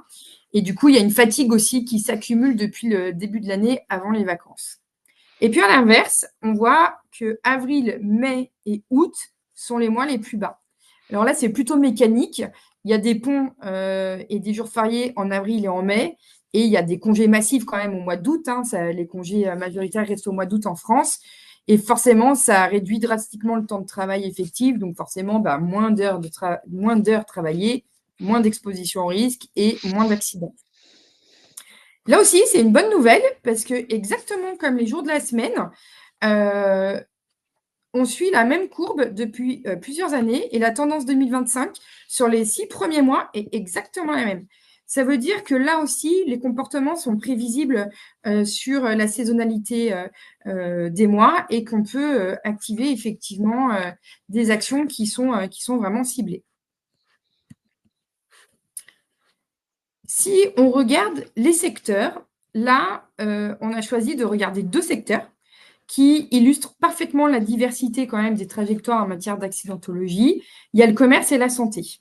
[SPEAKER 2] Et du coup, il y a une fatigue aussi qui s'accumule depuis le début de l'année avant les vacances. Et puis, à l'inverse, on voit que avril, mai et août sont les mois les plus bas. Alors là, c'est plutôt mécanique. Il y a des ponts et des jours fériés en avril et en mai. Et il y a des congés massifs quand même au mois d'août. Les congés majoritaires restent au mois d'août en France. Et forcément, ça réduit drastiquement le temps de travail effectif. Donc forcément, moins d'heures travaillées, moins d'exposition au risque et moins d'accidents. Là aussi, c'est une bonne nouvelle parce que exactement comme les jours de la semaine, on suit la même courbe depuis plusieurs années et la tendance 2025 sur les 6 premiers mois est exactement la même. Ça veut dire que là aussi, les comportements sont prévisibles sur la saisonnalité des mois et qu'on peut activer effectivement des actions qui sont vraiment ciblées. Si on regarde les secteurs, là, on a choisi de regarder 2 secteurs qui illustrent parfaitement la diversité quand même des trajectoires en matière d'accidentologie. Il y a le commerce et la santé.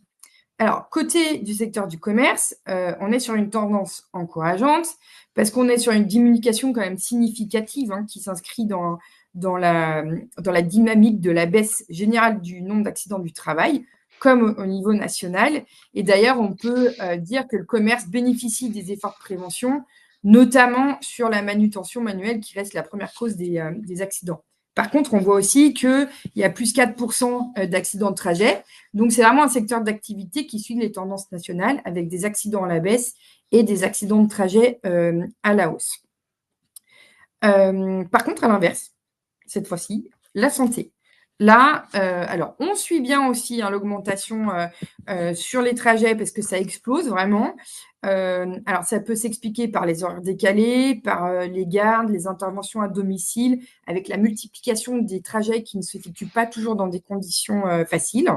[SPEAKER 2] Alors, côté du secteur du commerce, on est sur une tendance encourageante parce qu'on est sur une diminution quand même significative qui s'inscrit dans la dynamique de la baisse générale du nombre d'accidents du travail, comme au niveau national. Et d'ailleurs, on peut dire que le commerce bénéficie des efforts de prévention, notamment sur la manutention manuelle qui reste la première cause des accidents. Par contre, on voit aussi qu'il y a plus 4% d'accidents de trajet. Donc, c'est vraiment un secteur d'activité qui suit les tendances nationales avec des accidents à la baisse et des accidents de trajet à la hausse. Par contre, à l'inverse, cette fois-ci, la santé. Là, alors, on suit bien aussi l'augmentation sur les trajets parce que ça explose vraiment. Alors, ça peut s'expliquer par les horaires décalés, par les gardes, les interventions à domicile, avec la multiplication des trajets qui ne s'effectuent pas toujours dans des conditions faciles.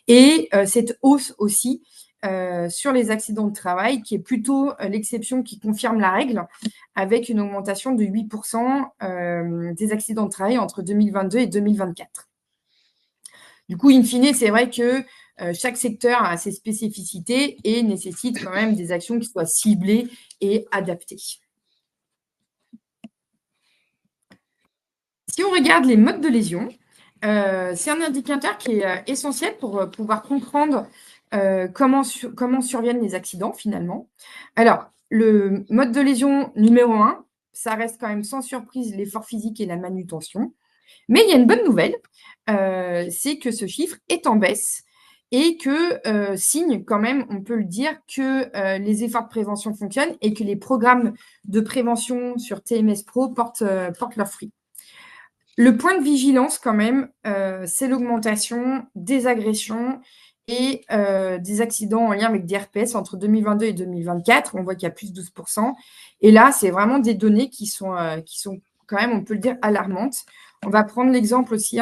[SPEAKER 2] Et cette hausse aussi sur les accidents de travail, qui est plutôt l'exception qui confirme la règle, avec une augmentation de 8% des accidents de travail entre 2022 et 2024. Du coup, in fine, c'est vrai que chaque secteur a ses spécificités et nécessite quand même des actions qui soient ciblées et adaptées. Si on regarde les modes de lésion, c'est un indicateur qui est essentiel pour pouvoir comprendre comment surviennent les accidents finalement. Alors, le mode de lésion numéro 1, ça reste quand même sans surprise l'effort physique et la manutention. Mais il y a une bonne nouvelle, c'est que ce chiffre est en baisse et que signe quand même, on peut le dire, que les efforts de prévention fonctionnent et que les programmes de prévention sur TMS Pro portent leurs fruits. Le point de vigilance quand même, c'est l'augmentation des agressions et des accidents en lien avec des RPS entre 2022 et 2024. On voit qu'il y a plus de 12%. Et là, c'est vraiment des données qui sont quand même, on peut le dire, alarmantes. On va prendre l'exemple aussi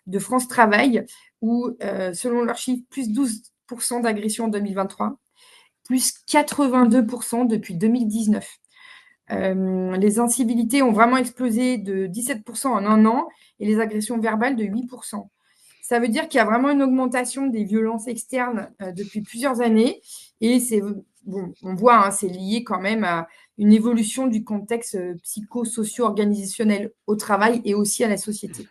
[SPEAKER 2] de France Travail, où, selon leurs chiffres, plus 12% d'agressions en 2023, plus 82% depuis 2019. Les incivilités ont vraiment explosé de 17% en un an et les agressions verbales de 8%. Ça veut dire qu'il y a vraiment une augmentation des violences externes depuis plusieurs années et on voit, c'est lié quand même à une évolution du contexte psychosocio-organisationnel au travail et aussi à la société.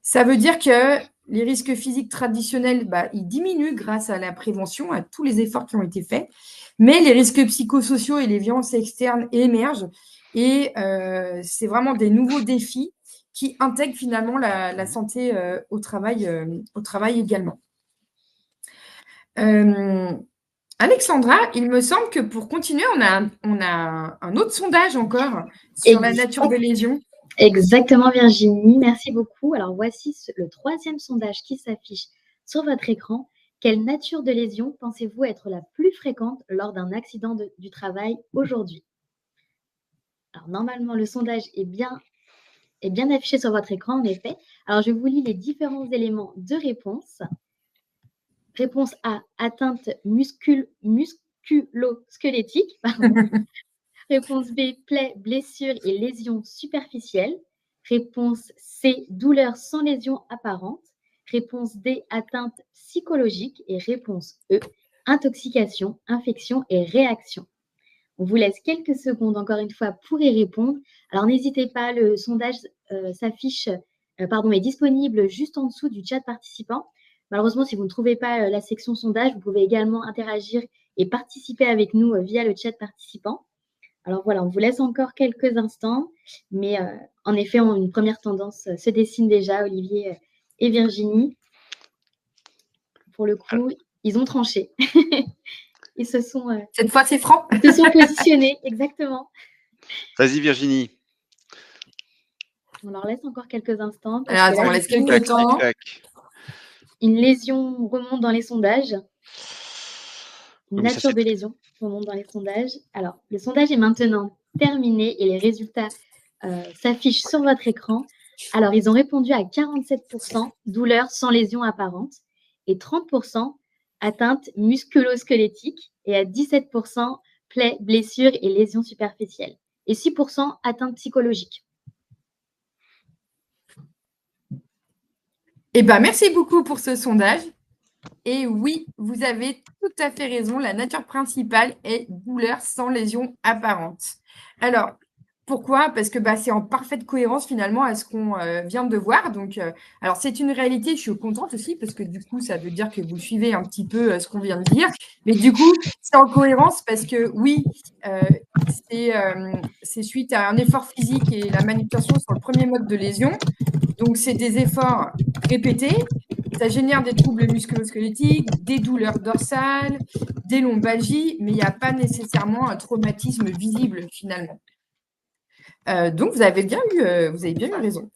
[SPEAKER 2] Ça veut dire que les risques physiques traditionnels, ils diminuent grâce à la prévention, à tous les efforts qui ont été faits, mais les risques psychosociaux et les violences externes émergent et c'est vraiment des nouveaux défis qui intègrent finalement la santé au travail également. Alexandra, il me semble que pour continuer, on a un autre sondage encore sur la nature des lésions.
[SPEAKER 1] Exactement, Virginie. Merci beaucoup. Alors, voici le 3e sondage qui s'affiche sur votre écran. Quelle nature de lésion pensez-vous être la plus fréquente lors d'un accident du travail aujourd'hui? Alors, normalement, le sondage est bien affiché sur votre écran, en effet. Alors, je vous lis les différents éléments de réponse. Réponse A, atteinte musculo-squelettique. Réponse B, plaies, blessures et lésions superficielles. Réponse C, douleur sans lésion apparente. Réponse D, atteinte psychologique. Et réponse E, intoxication, infection et réaction. On vous laisse quelques secondes encore une fois pour y répondre. Alors n'hésitez pas, le sondage est disponible juste en dessous du chat participant. Malheureusement, si vous ne trouvez pas la section sondage, vous pouvez également interagir et participer avec nous via le chat participant. Alors voilà, on vous laisse encore quelques instants, mais en effet, une première tendance se dessine déjà, Olivier et Virginie. Pour le coup, ils ont tranché. Ils se sont...
[SPEAKER 2] Cette fois, c'est franc.
[SPEAKER 1] Ils se sont positionnés, exactement.
[SPEAKER 3] Vas-y, Virginie.
[SPEAKER 1] On leur laisse encore quelques instants.
[SPEAKER 2] Alors, on laisse quelques temps.
[SPEAKER 1] Une lésion remonte dans les sondages.
[SPEAKER 3] Oui, ça
[SPEAKER 1] nature
[SPEAKER 3] c'est
[SPEAKER 1] de lésion remonte dans les sondages. Alors, le sondage est maintenant terminé et les résultats s'affichent sur votre écran. Alors, ils ont répondu à 47% douleurs sans lésion apparente et 30% atteintes musculo-squelettiques et à 17% plaies, blessures et lésions superficielles et 6% atteintes psychologiques.
[SPEAKER 2] Eh ben, merci beaucoup pour ce sondage. Et oui, vous avez tout à fait raison. La nature principale est douleur sans lésion apparente. Alors, pourquoi? Parce que c'est en parfaite cohérence finalement à ce qu'on vient de voir. Donc, alors c'est une réalité. Je suis contente aussi parce que du coup, ça veut dire que vous suivez un petit peu ce qu'on vient de dire. Mais du coup, c'est en cohérence parce que oui, c'est suite à un effort physique et la manutention sur le premier mode de lésion. Donc, c'est des efforts répétés. Ça génère des troubles musculo-squelettiques, des douleurs dorsales, des lombalgies, mais il n'y a pas nécessairement un traumatisme visible finalement. Donc, vous avez bien eu raison.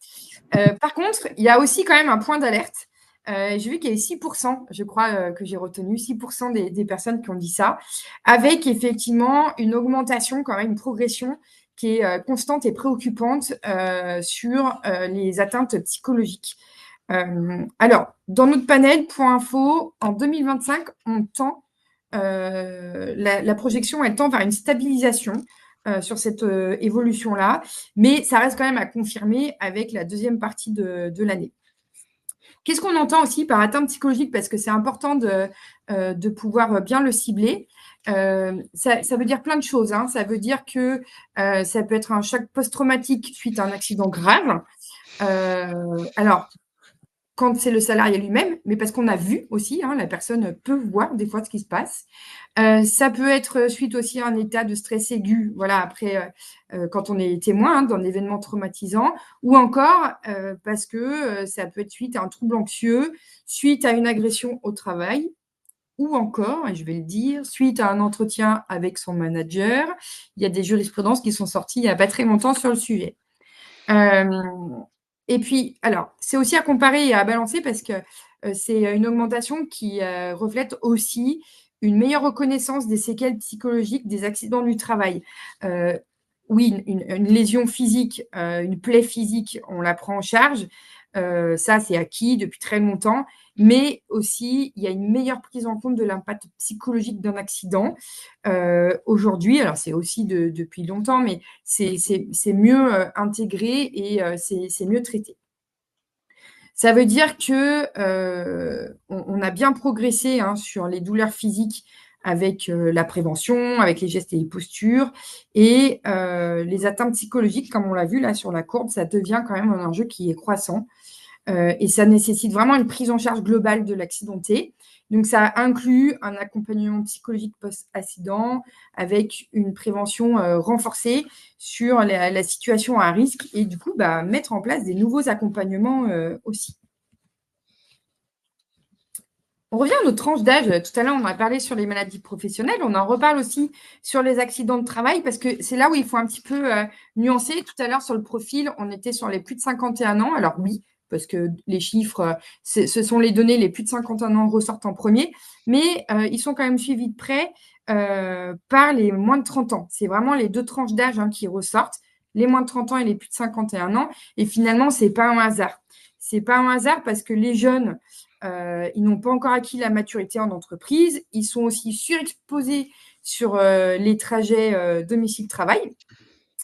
[SPEAKER 2] Par contre, il y a aussi quand même un point d'alerte. J'ai vu qu'il y avait 6%, je crois que j'ai retenu, 6% des personnes qui ont dit ça, avec effectivement une augmentation, quand même, une progression qui est constante et préoccupante sur les atteintes psychologiques. Alors, dans notre panel, point info, en 2025, on tend, la projection, elle tend vers une stabilisation sur cette évolution-là, mais ça reste quand même à confirmer avec la deuxième partie de l'année. Qu'est-ce qu'on entend aussi par atteinte psychologique? Parce que c'est important de pouvoir bien le cibler. Ça veut dire plein de choses. Hein. Ça veut dire que ça peut être un choc post-traumatique suite à un accident grave. Alors, quand c'est le salarié lui-même, mais parce qu'on a vu aussi, hein, la personne peut voir des fois ce qui se passe. Ça peut être suite aussi à un état de stress aigu, voilà, après, quand on est témoin hein, d'un événement traumatisant, ou encore parce que ça peut être suite à un trouble anxieux, suite à une agression au travail, ou encore, et je vais le dire, suite à un entretien avec son manager. Il y a des jurisprudences qui sont sorties il n'y a pas très longtemps sur le sujet. Et puis, alors, c'est aussi à comparer et à balancer parce que c'est une augmentation qui reflète aussi une meilleure reconnaissance des séquelles psychologiques des accidents du travail. Oui, une lésion physique, une plaie physique, on la prend en charge. Ça, c'est acquis depuis très longtemps. Mais aussi, il y a une meilleure prise en compte de l'impact psychologique d'un accident. Aujourd'hui, alors c'est aussi depuis longtemps, mais c'est mieux intégré et c'est mieux traité. Ça veut dire que on a bien progressé hein, sur les douleurs physiques avec la prévention, avec les gestes et les postures, et les atteintes psychologiques, comme on l'a vu là sur la courbe, ça devient quand même un enjeu qui est croissant. Et ça nécessite vraiment une prise en charge globale de l'accidenté. Donc, ça inclut un accompagnement psychologique post-accident avec une prévention renforcée sur la situation à risque et du coup, mettre en place des nouveaux accompagnements aussi. On revient à notre tranche d'âge. Tout à l'heure, on a parlé sur les maladies professionnelles. On en reparle aussi sur les accidents de travail parce que c'est là où il faut un petit peu nuancer. Tout à l'heure, sur le profil, on était sur les plus de 51 ans. Alors oui, parce que les chiffres, ce sont les données, les plus de 51 ans ressortent en premier, mais ils sont quand même suivis de près par les moins de 30 ans. C'est vraiment les deux tranches d'âge hein, qui ressortent, les moins de 30 ans et les plus de 51 ans. Et finalement, ce n'est pas un hasard. Ce n'est pas un hasard parce que les jeunes, ils n'ont pas encore acquis la maturité en entreprise. Ils sont aussi surexposés sur les trajets domicile-travail.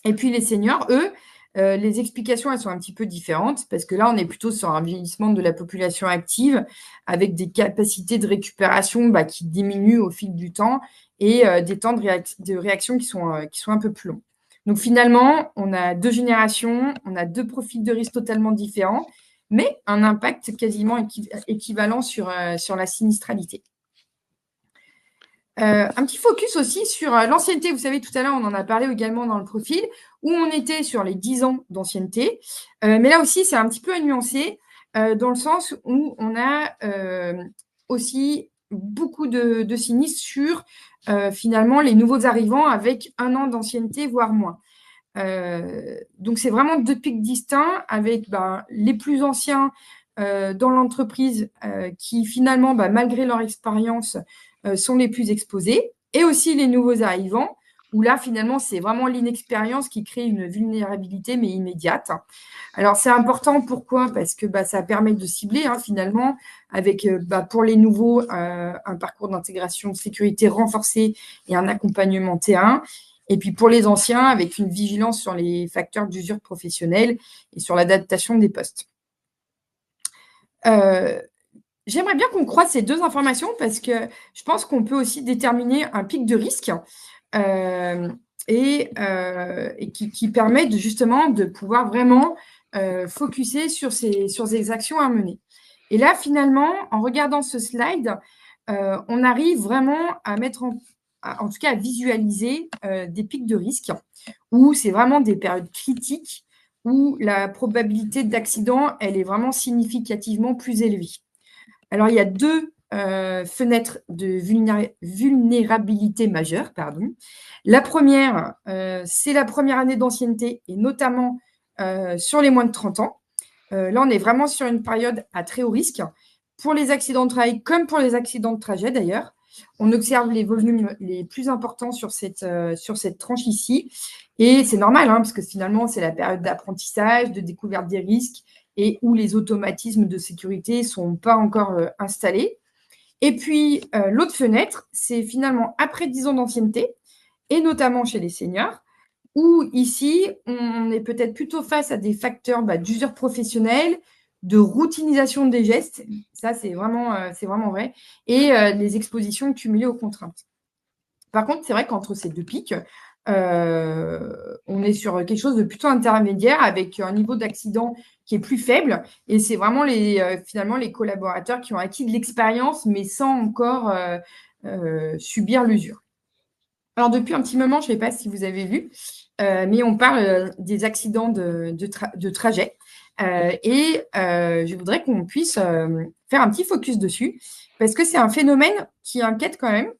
[SPEAKER 2] Et puis les seniors, eux, les explications, elles sont un petit peu différentes parce que là, on est plutôt sur un vieillissement de la population active avec des capacités de récupération qui diminuent au fil du temps et des temps de réaction qui sont un peu plus longs. Donc finalement, on a deux générations, on a deux profils de risque totalement différents, mais un impact quasiment équivalent sur la sinistralité. Un petit focus aussi sur l'ancienneté. Vous savez, tout à l'heure, on en a parlé également dans le profil, où on était sur les 10 ans d'ancienneté. Mais là aussi, c'est un petit peu à nuancer, dans le sens où on a aussi beaucoup de sinistres sur, finalement, les nouveaux arrivants avec 1 an d'ancienneté, voire moins. Donc, c'est vraiment deux pics distincts avec les plus anciens dans l'entreprise qui finalement, malgré leur expérience, sont les plus exposés, et aussi les nouveaux arrivants, où là, finalement, c'est vraiment l'inexpérience qui crée une vulnérabilité, mais immédiate. Alors, c'est important, pourquoi? Parce que ça permet de cibler, finalement, avec, pour les nouveaux, un parcours d'intégration de sécurité renforcé et un accompagnement T1. Et puis, pour les anciens, avec une vigilance sur les facteurs d'usure professionnelle et sur l'adaptation des postes. J'aimerais bien qu'on croise ces 2 informations parce que je pense qu'on peut aussi déterminer un pic de risque, et qui permet justement de pouvoir vraiment, focuser sur ces actions à mener. Et là, finalement, en regardant ce slide, on arrive vraiment à mettre en tout cas à visualiser, des pics de risque où c'est vraiment des périodes critiques où la probabilité d'accident, elle est vraiment significativement plus élevée. Alors, il y a 2 fenêtres de vulnérabilité majeure, pardon. La première, c'est la première année d'ancienneté et notamment, sur les moins de 30 ans. Là, on est vraiment sur une période à très haut risque pour les accidents de travail comme pour les accidents de trajet d'ailleurs. On observe les volumes les plus importants sur cette tranche ici, et c'est normal, parce que finalement, c'est la période d'apprentissage, de découverte des risques et où les automatismes de sécurité ne sont pas encore installés. Et puis, l'autre fenêtre, c'est finalement après 10 ans d'ancienneté, et notamment chez les seniors, où ici, on est peut-être plutôt face à des facteurs d'usure professionnelle, de routinisation des gestes, ça c'est vraiment vrai, et les expositions cumulées aux contraintes. Par contre, c'est vrai qu'entre ces 2 pics, on est sur quelque chose de plutôt intermédiaire avec un niveau d'accident qui est plus faible, et c'est vraiment finalement les collaborateurs qui ont acquis de l'expérience, mais sans encore subir l'usure. Alors, depuis un petit moment, je ne sais pas si vous avez vu, mais on parle des accidents de trajet. Et je voudrais qu'on puisse faire un petit focus dessus, parce que c'est un phénomène qui inquiète quand même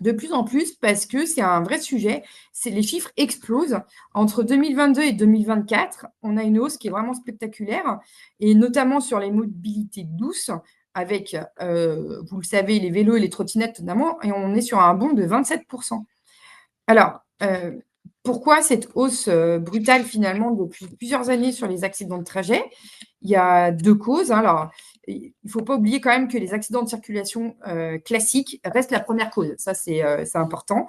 [SPEAKER 2] de plus en plus, parce que c'est un vrai sujet. Les chiffres explosent. Entre 2022 et 2024, on a une hausse qui est vraiment spectaculaire, et notamment sur les mobilités douces, avec, vous le savez, les vélos et les trottinettes notamment, et on est sur un bond de 27%. Alors, pourquoi cette hausse brutale finalement depuis plusieurs années sur les accidents de trajet? Il y a 2 causes. Alors, il ne faut pas oublier quand même que les accidents de circulation classiques restent la première cause. Ça, c'est important.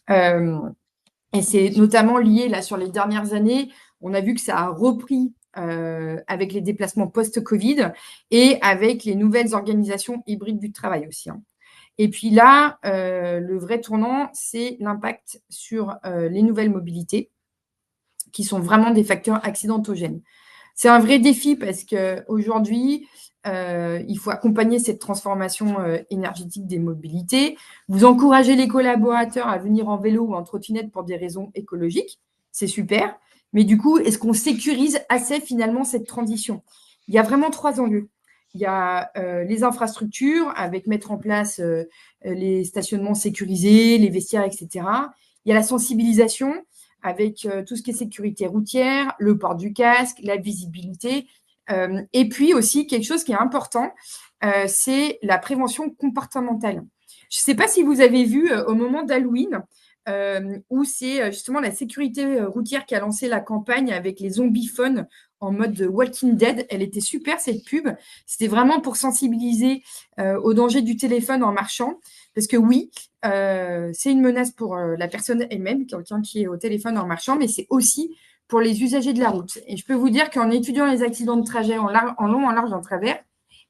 [SPEAKER 2] Et c'est notamment lié, là, sur les dernières années, on a vu que ça a repris avec les déplacements post-Covid et avec les nouvelles organisations hybrides du travail aussi. Et puis là, le vrai tournant, c'est l'impact sur les nouvelles mobilités, qui sont vraiment des facteurs accidentogènes. C'est un vrai défi parce qu'aujourd'hui, il faut accompagner cette transformation énergétique des mobilités. Vous encouragez les collaborateurs à venir en vélo ou en trottinette pour des raisons écologiques, c'est super. Mais du coup, est-ce qu'on sécurise assez finalement cette transition? Il y a vraiment 3 enjeux. Il y a les infrastructures, avec mettre en place les stationnements sécurisés, les vestiaires, etc. Il y a la sensibilisation, avec tout ce qui est sécurité routière, le port du casque, la visibilité. Et puis aussi, quelque chose qui est important, c'est la prévention comportementale. Je ne sais pas si vous avez vu au moment d'Halloween, où c'est justement la sécurité routière qui a lancé la campagne avec les zombiphones en mode Walking Dead. Elle était super, cette pub. C'était vraiment pour sensibiliser au danger du téléphone en marchant. Parce que oui, c'est une menace pour la personne elle-même, quelqu'un qui est au téléphone en marchant, mais c'est aussi pour les usagers de la route. Et je peux vous dire qu'en étudiant les accidents de trajet en long, en large, en travers,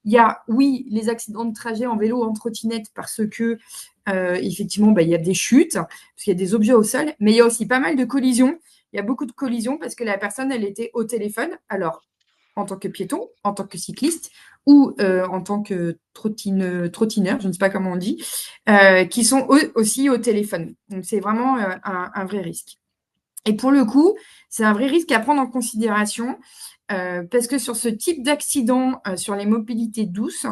[SPEAKER 2] il y a, oui, les accidents de trajet en vélo, en trottinette, parce que, effectivement, il y a des chutes, parce qu'il y a des objets au sol, mais il y a aussi pas mal de collisions. Il y a beaucoup de collisions parce que la personne, elle était au téléphone, alors en tant que piéton, en tant que cycliste ou en tant que trottineur, je ne sais pas comment on dit, qui sont aussi au téléphone. Donc, c'est vraiment un vrai risque. Et pour le coup, c'est un vrai risque à prendre en considération parce que sur ce type d'accident, sur les mobilités douces,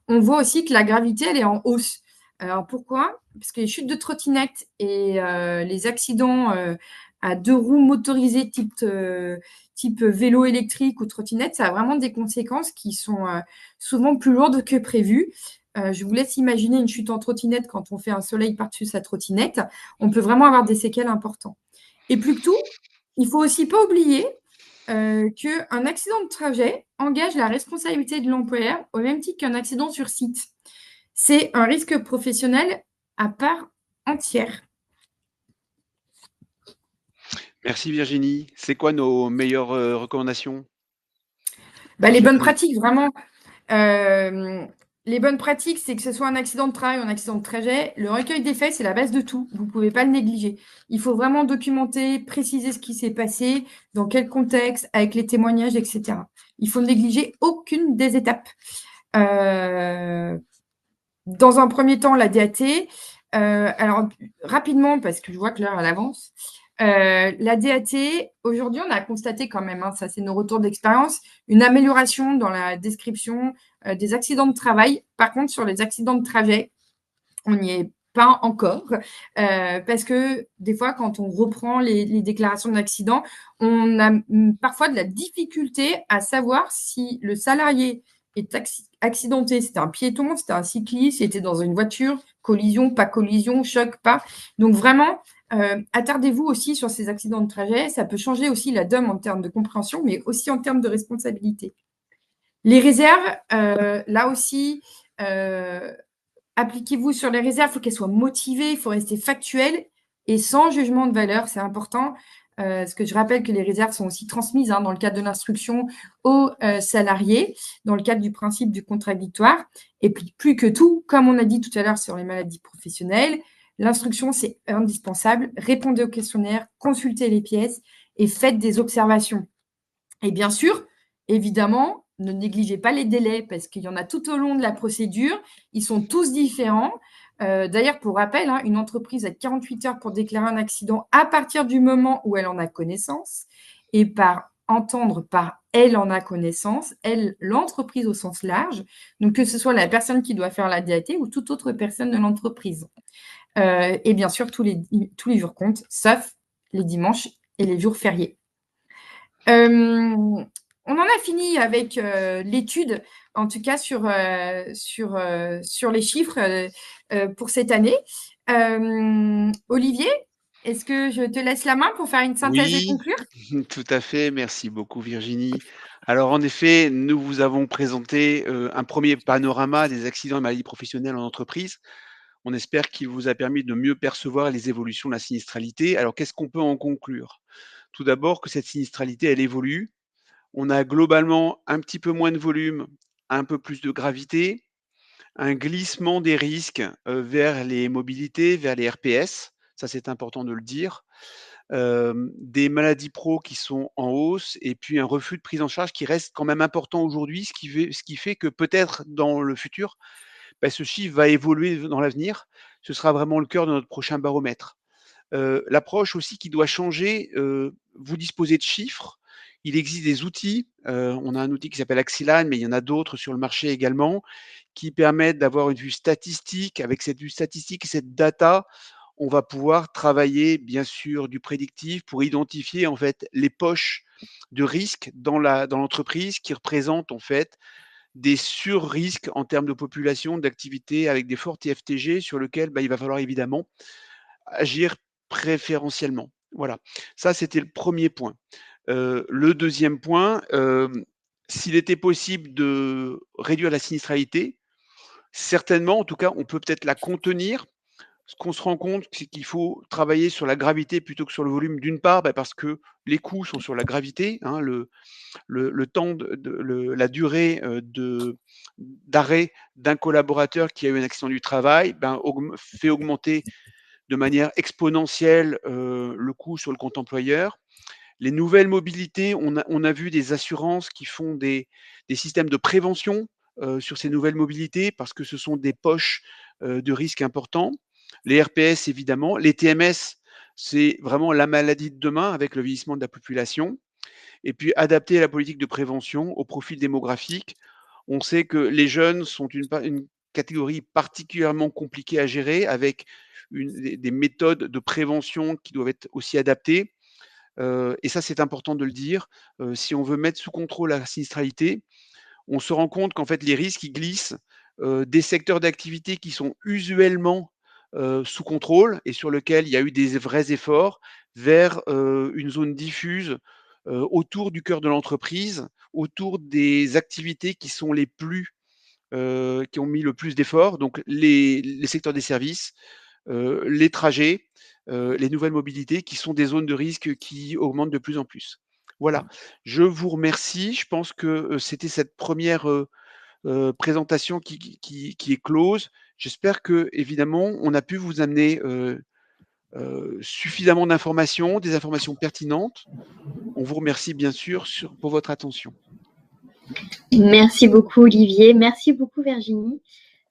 [SPEAKER 2] on voit aussi que la gravité, elle est en hausse. Alors pourquoi? Parce que les chutes de trottinettes et les accidents à 2 roues motorisées type vélo électrique ou trottinette, ça a vraiment des conséquences qui sont souvent plus lourdes que prévues. Je vous laisse imaginer une chute en trottinette quand on fait un soleil par-dessus sa trottinette. On peut vraiment avoir des séquelles importantes. Et plus que tout, il ne faut aussi pas oublier qu'un accident de trajet engage la responsabilité de l'employeur au même titre qu'un accident sur site. C'est un risque professionnel à part entière.
[SPEAKER 3] Merci Virginie. C'est quoi nos meilleures recommandations
[SPEAKER 2] Les
[SPEAKER 3] sur
[SPEAKER 2] bonnes
[SPEAKER 3] ce-
[SPEAKER 2] pratiques, vraiment. Les bonnes pratiques, c'est que ce soit un accident de travail ou un accident de trajet, le recueil des faits, c'est la base de tout. Vous ne pouvez pas le négliger. Il faut vraiment documenter, préciser ce qui s'est passé, dans quel contexte, avec les témoignages, etc. Il faut négliger aucune des étapes. Dans un premier temps, la DAT. Alors, rapidement, parce que je vois que l'heure, elle avance. La DAT, aujourd'hui, on a constaté quand même, ça c'est nos retours d'expérience, une amélioration dans la description des accidents de travail. Par contre, sur les accidents de trajet, on n'y est pas encore, parce que des fois, quand on reprend les déclarations d'accident, on a parfois de la difficulté à savoir si le salarié est accidenté. C'était un piéton, c'était un cycliste, c'était dans une voiture, collision, pas collision, choc, pas. Donc vraiment, attardez-vous aussi sur ces accidents de trajet. Ça peut changer aussi la donne en termes de compréhension, mais aussi en termes de responsabilité. Les réserves, là aussi, appliquez-vous sur les réserves, il faut qu'elles soient motivées, il faut rester factuel et sans jugement de valeur, c'est important. Parce que je rappelle que les réserves sont aussi transmises dans le cadre de l'instruction aux salariés, dans le cadre du principe du contradictoire. Et puis, plus que tout, comme on a dit tout à l'heure sur les maladies professionnelles, l'instruction, c'est indispensable. Répondez aux questionnaires, consultez les pièces et faites des observations. Et bien sûr, évidemment, ne négligez pas les délais parce qu'il y en a tout au long de la procédure. Ils sont tous différents. D'ailleurs, pour rappel, une entreprise a 48 heures pour déclarer un accident à partir du moment où elle en a connaissance. Et par entendre par elle en a connaissance, elle, l'entreprise au sens large, donc que ce soit la personne qui doit faire la DAT ou toute autre personne de l'entreprise. Et bien sûr, tous les jours comptent, sauf les dimanches et les jours fériés. On en a fini avec l'étude, en tout cas sur les chiffres pour cette année. Olivier, est-ce que je te laisse la main pour faire une synthèse et
[SPEAKER 3] Oui,
[SPEAKER 2] conclure?
[SPEAKER 3] tout à fait. Merci beaucoup Virginie. Alors en effet, nous vous avons présenté un premier panorama des accidents et maladies professionnelles en entreprise. On espère qu'il vous a permis de mieux percevoir les évolutions de la sinistralité. Alors qu'est-ce qu'on peut en conclure? Tout d'abord que cette sinistralité, elle évolue. On a globalement un petit peu moins de volume, un peu plus de gravité, un glissement des risques vers les mobilités, vers les RPS. Ça, c'est important de le dire. Des maladies pro qui sont en hausse et puis un refus de prise en charge qui reste quand même important aujourd'hui, ce qui fait que peut-être dans le futur, ce chiffre va évoluer dans l'avenir. Ce sera vraiment le cœur de notre prochain baromètre. L'approche aussi qui doit changer, vous disposez de chiffres, il existe des outils, on a un outil qui s'appelle Axeline, mais il y en a d'autres sur le marché également, qui permettent d'avoir une vue statistique. Avec cette vue statistique et cette data, on va pouvoir travailler bien sûr du prédictif pour identifier en fait les poches de risque dans l'entreprise qui représentent en fait des sur-risques en termes de population, d'activité avec des forts TFTG sur lequel il va falloir évidemment agir préférentiellement. Voilà, ça c'était le premier point. Le deuxième point, s'il était possible de réduire la sinistralité, certainement, en tout cas, on peut peut-être la contenir. Ce qu'on se rend compte, c'est qu'il faut travailler sur la gravité plutôt que sur le volume, d'une part, parce que les coûts sont sur la gravité, le temps la durée d'arrêt d'un collaborateur qui a eu un accident du travail fait augmenter de manière exponentielle le coût sur le compte employeur. Les nouvelles mobilités, on a vu des assurances qui font des systèmes de prévention sur ces nouvelles mobilités parce que ce sont des poches de risques importants. Les RPS, évidemment. Les TMS, c'est vraiment la maladie de demain avec le vieillissement de la population. Et puis adapter la politique de prévention au profil démographique. On sait que les jeunes sont une catégorie particulièrement compliquée à gérer avec des méthodes de prévention qui doivent être aussi adaptées. et ça, c'est important de le dire, si on veut mettre sous contrôle la sinistralité, on se rend compte qu'en fait, les risques, ils glissent des secteurs d'activité qui sont usuellement sous contrôle et sur lesquels il y a eu des vrais efforts vers une zone diffuse autour du cœur de l'entreprise, autour des activités qui sont les plus qui ont mis le plus d'efforts, donc les secteurs des services, les trajets, les nouvelles mobilités qui sont des zones de risque qui augmentent de plus en plus. Voilà, je vous remercie. Je pense que c'était cette première présentation qui est close. J'espère que, évidemment, on a pu vous amener suffisamment d'informations, des informations pertinentes. On vous remercie bien sûr pour votre attention.
[SPEAKER 1] Merci beaucoup Olivier, merci beaucoup Virginie.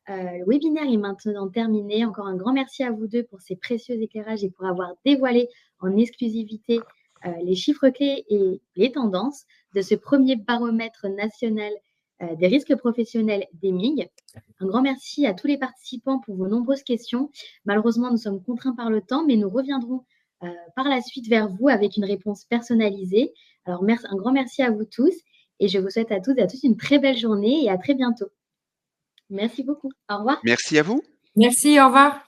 [SPEAKER 1] Le webinaire est maintenant terminé. Encore un grand merci à vous deux pour ces précieux éclairages et pour avoir dévoilé en exclusivité les chiffres clés et les tendances de ce premier baromètre national des risques professionnels d'EMIG. Un grand merci à tous les participants pour vos nombreuses questions. Malheureusement, nous sommes contraints par le temps, mais nous reviendrons par la suite vers vous avec une réponse personnalisée. Alors, un grand merci à vous tous et je vous souhaite à toutes et à tous une très belle journée et à très bientôt. Merci beaucoup. Au revoir.
[SPEAKER 3] Merci à vous.
[SPEAKER 2] Merci, au revoir.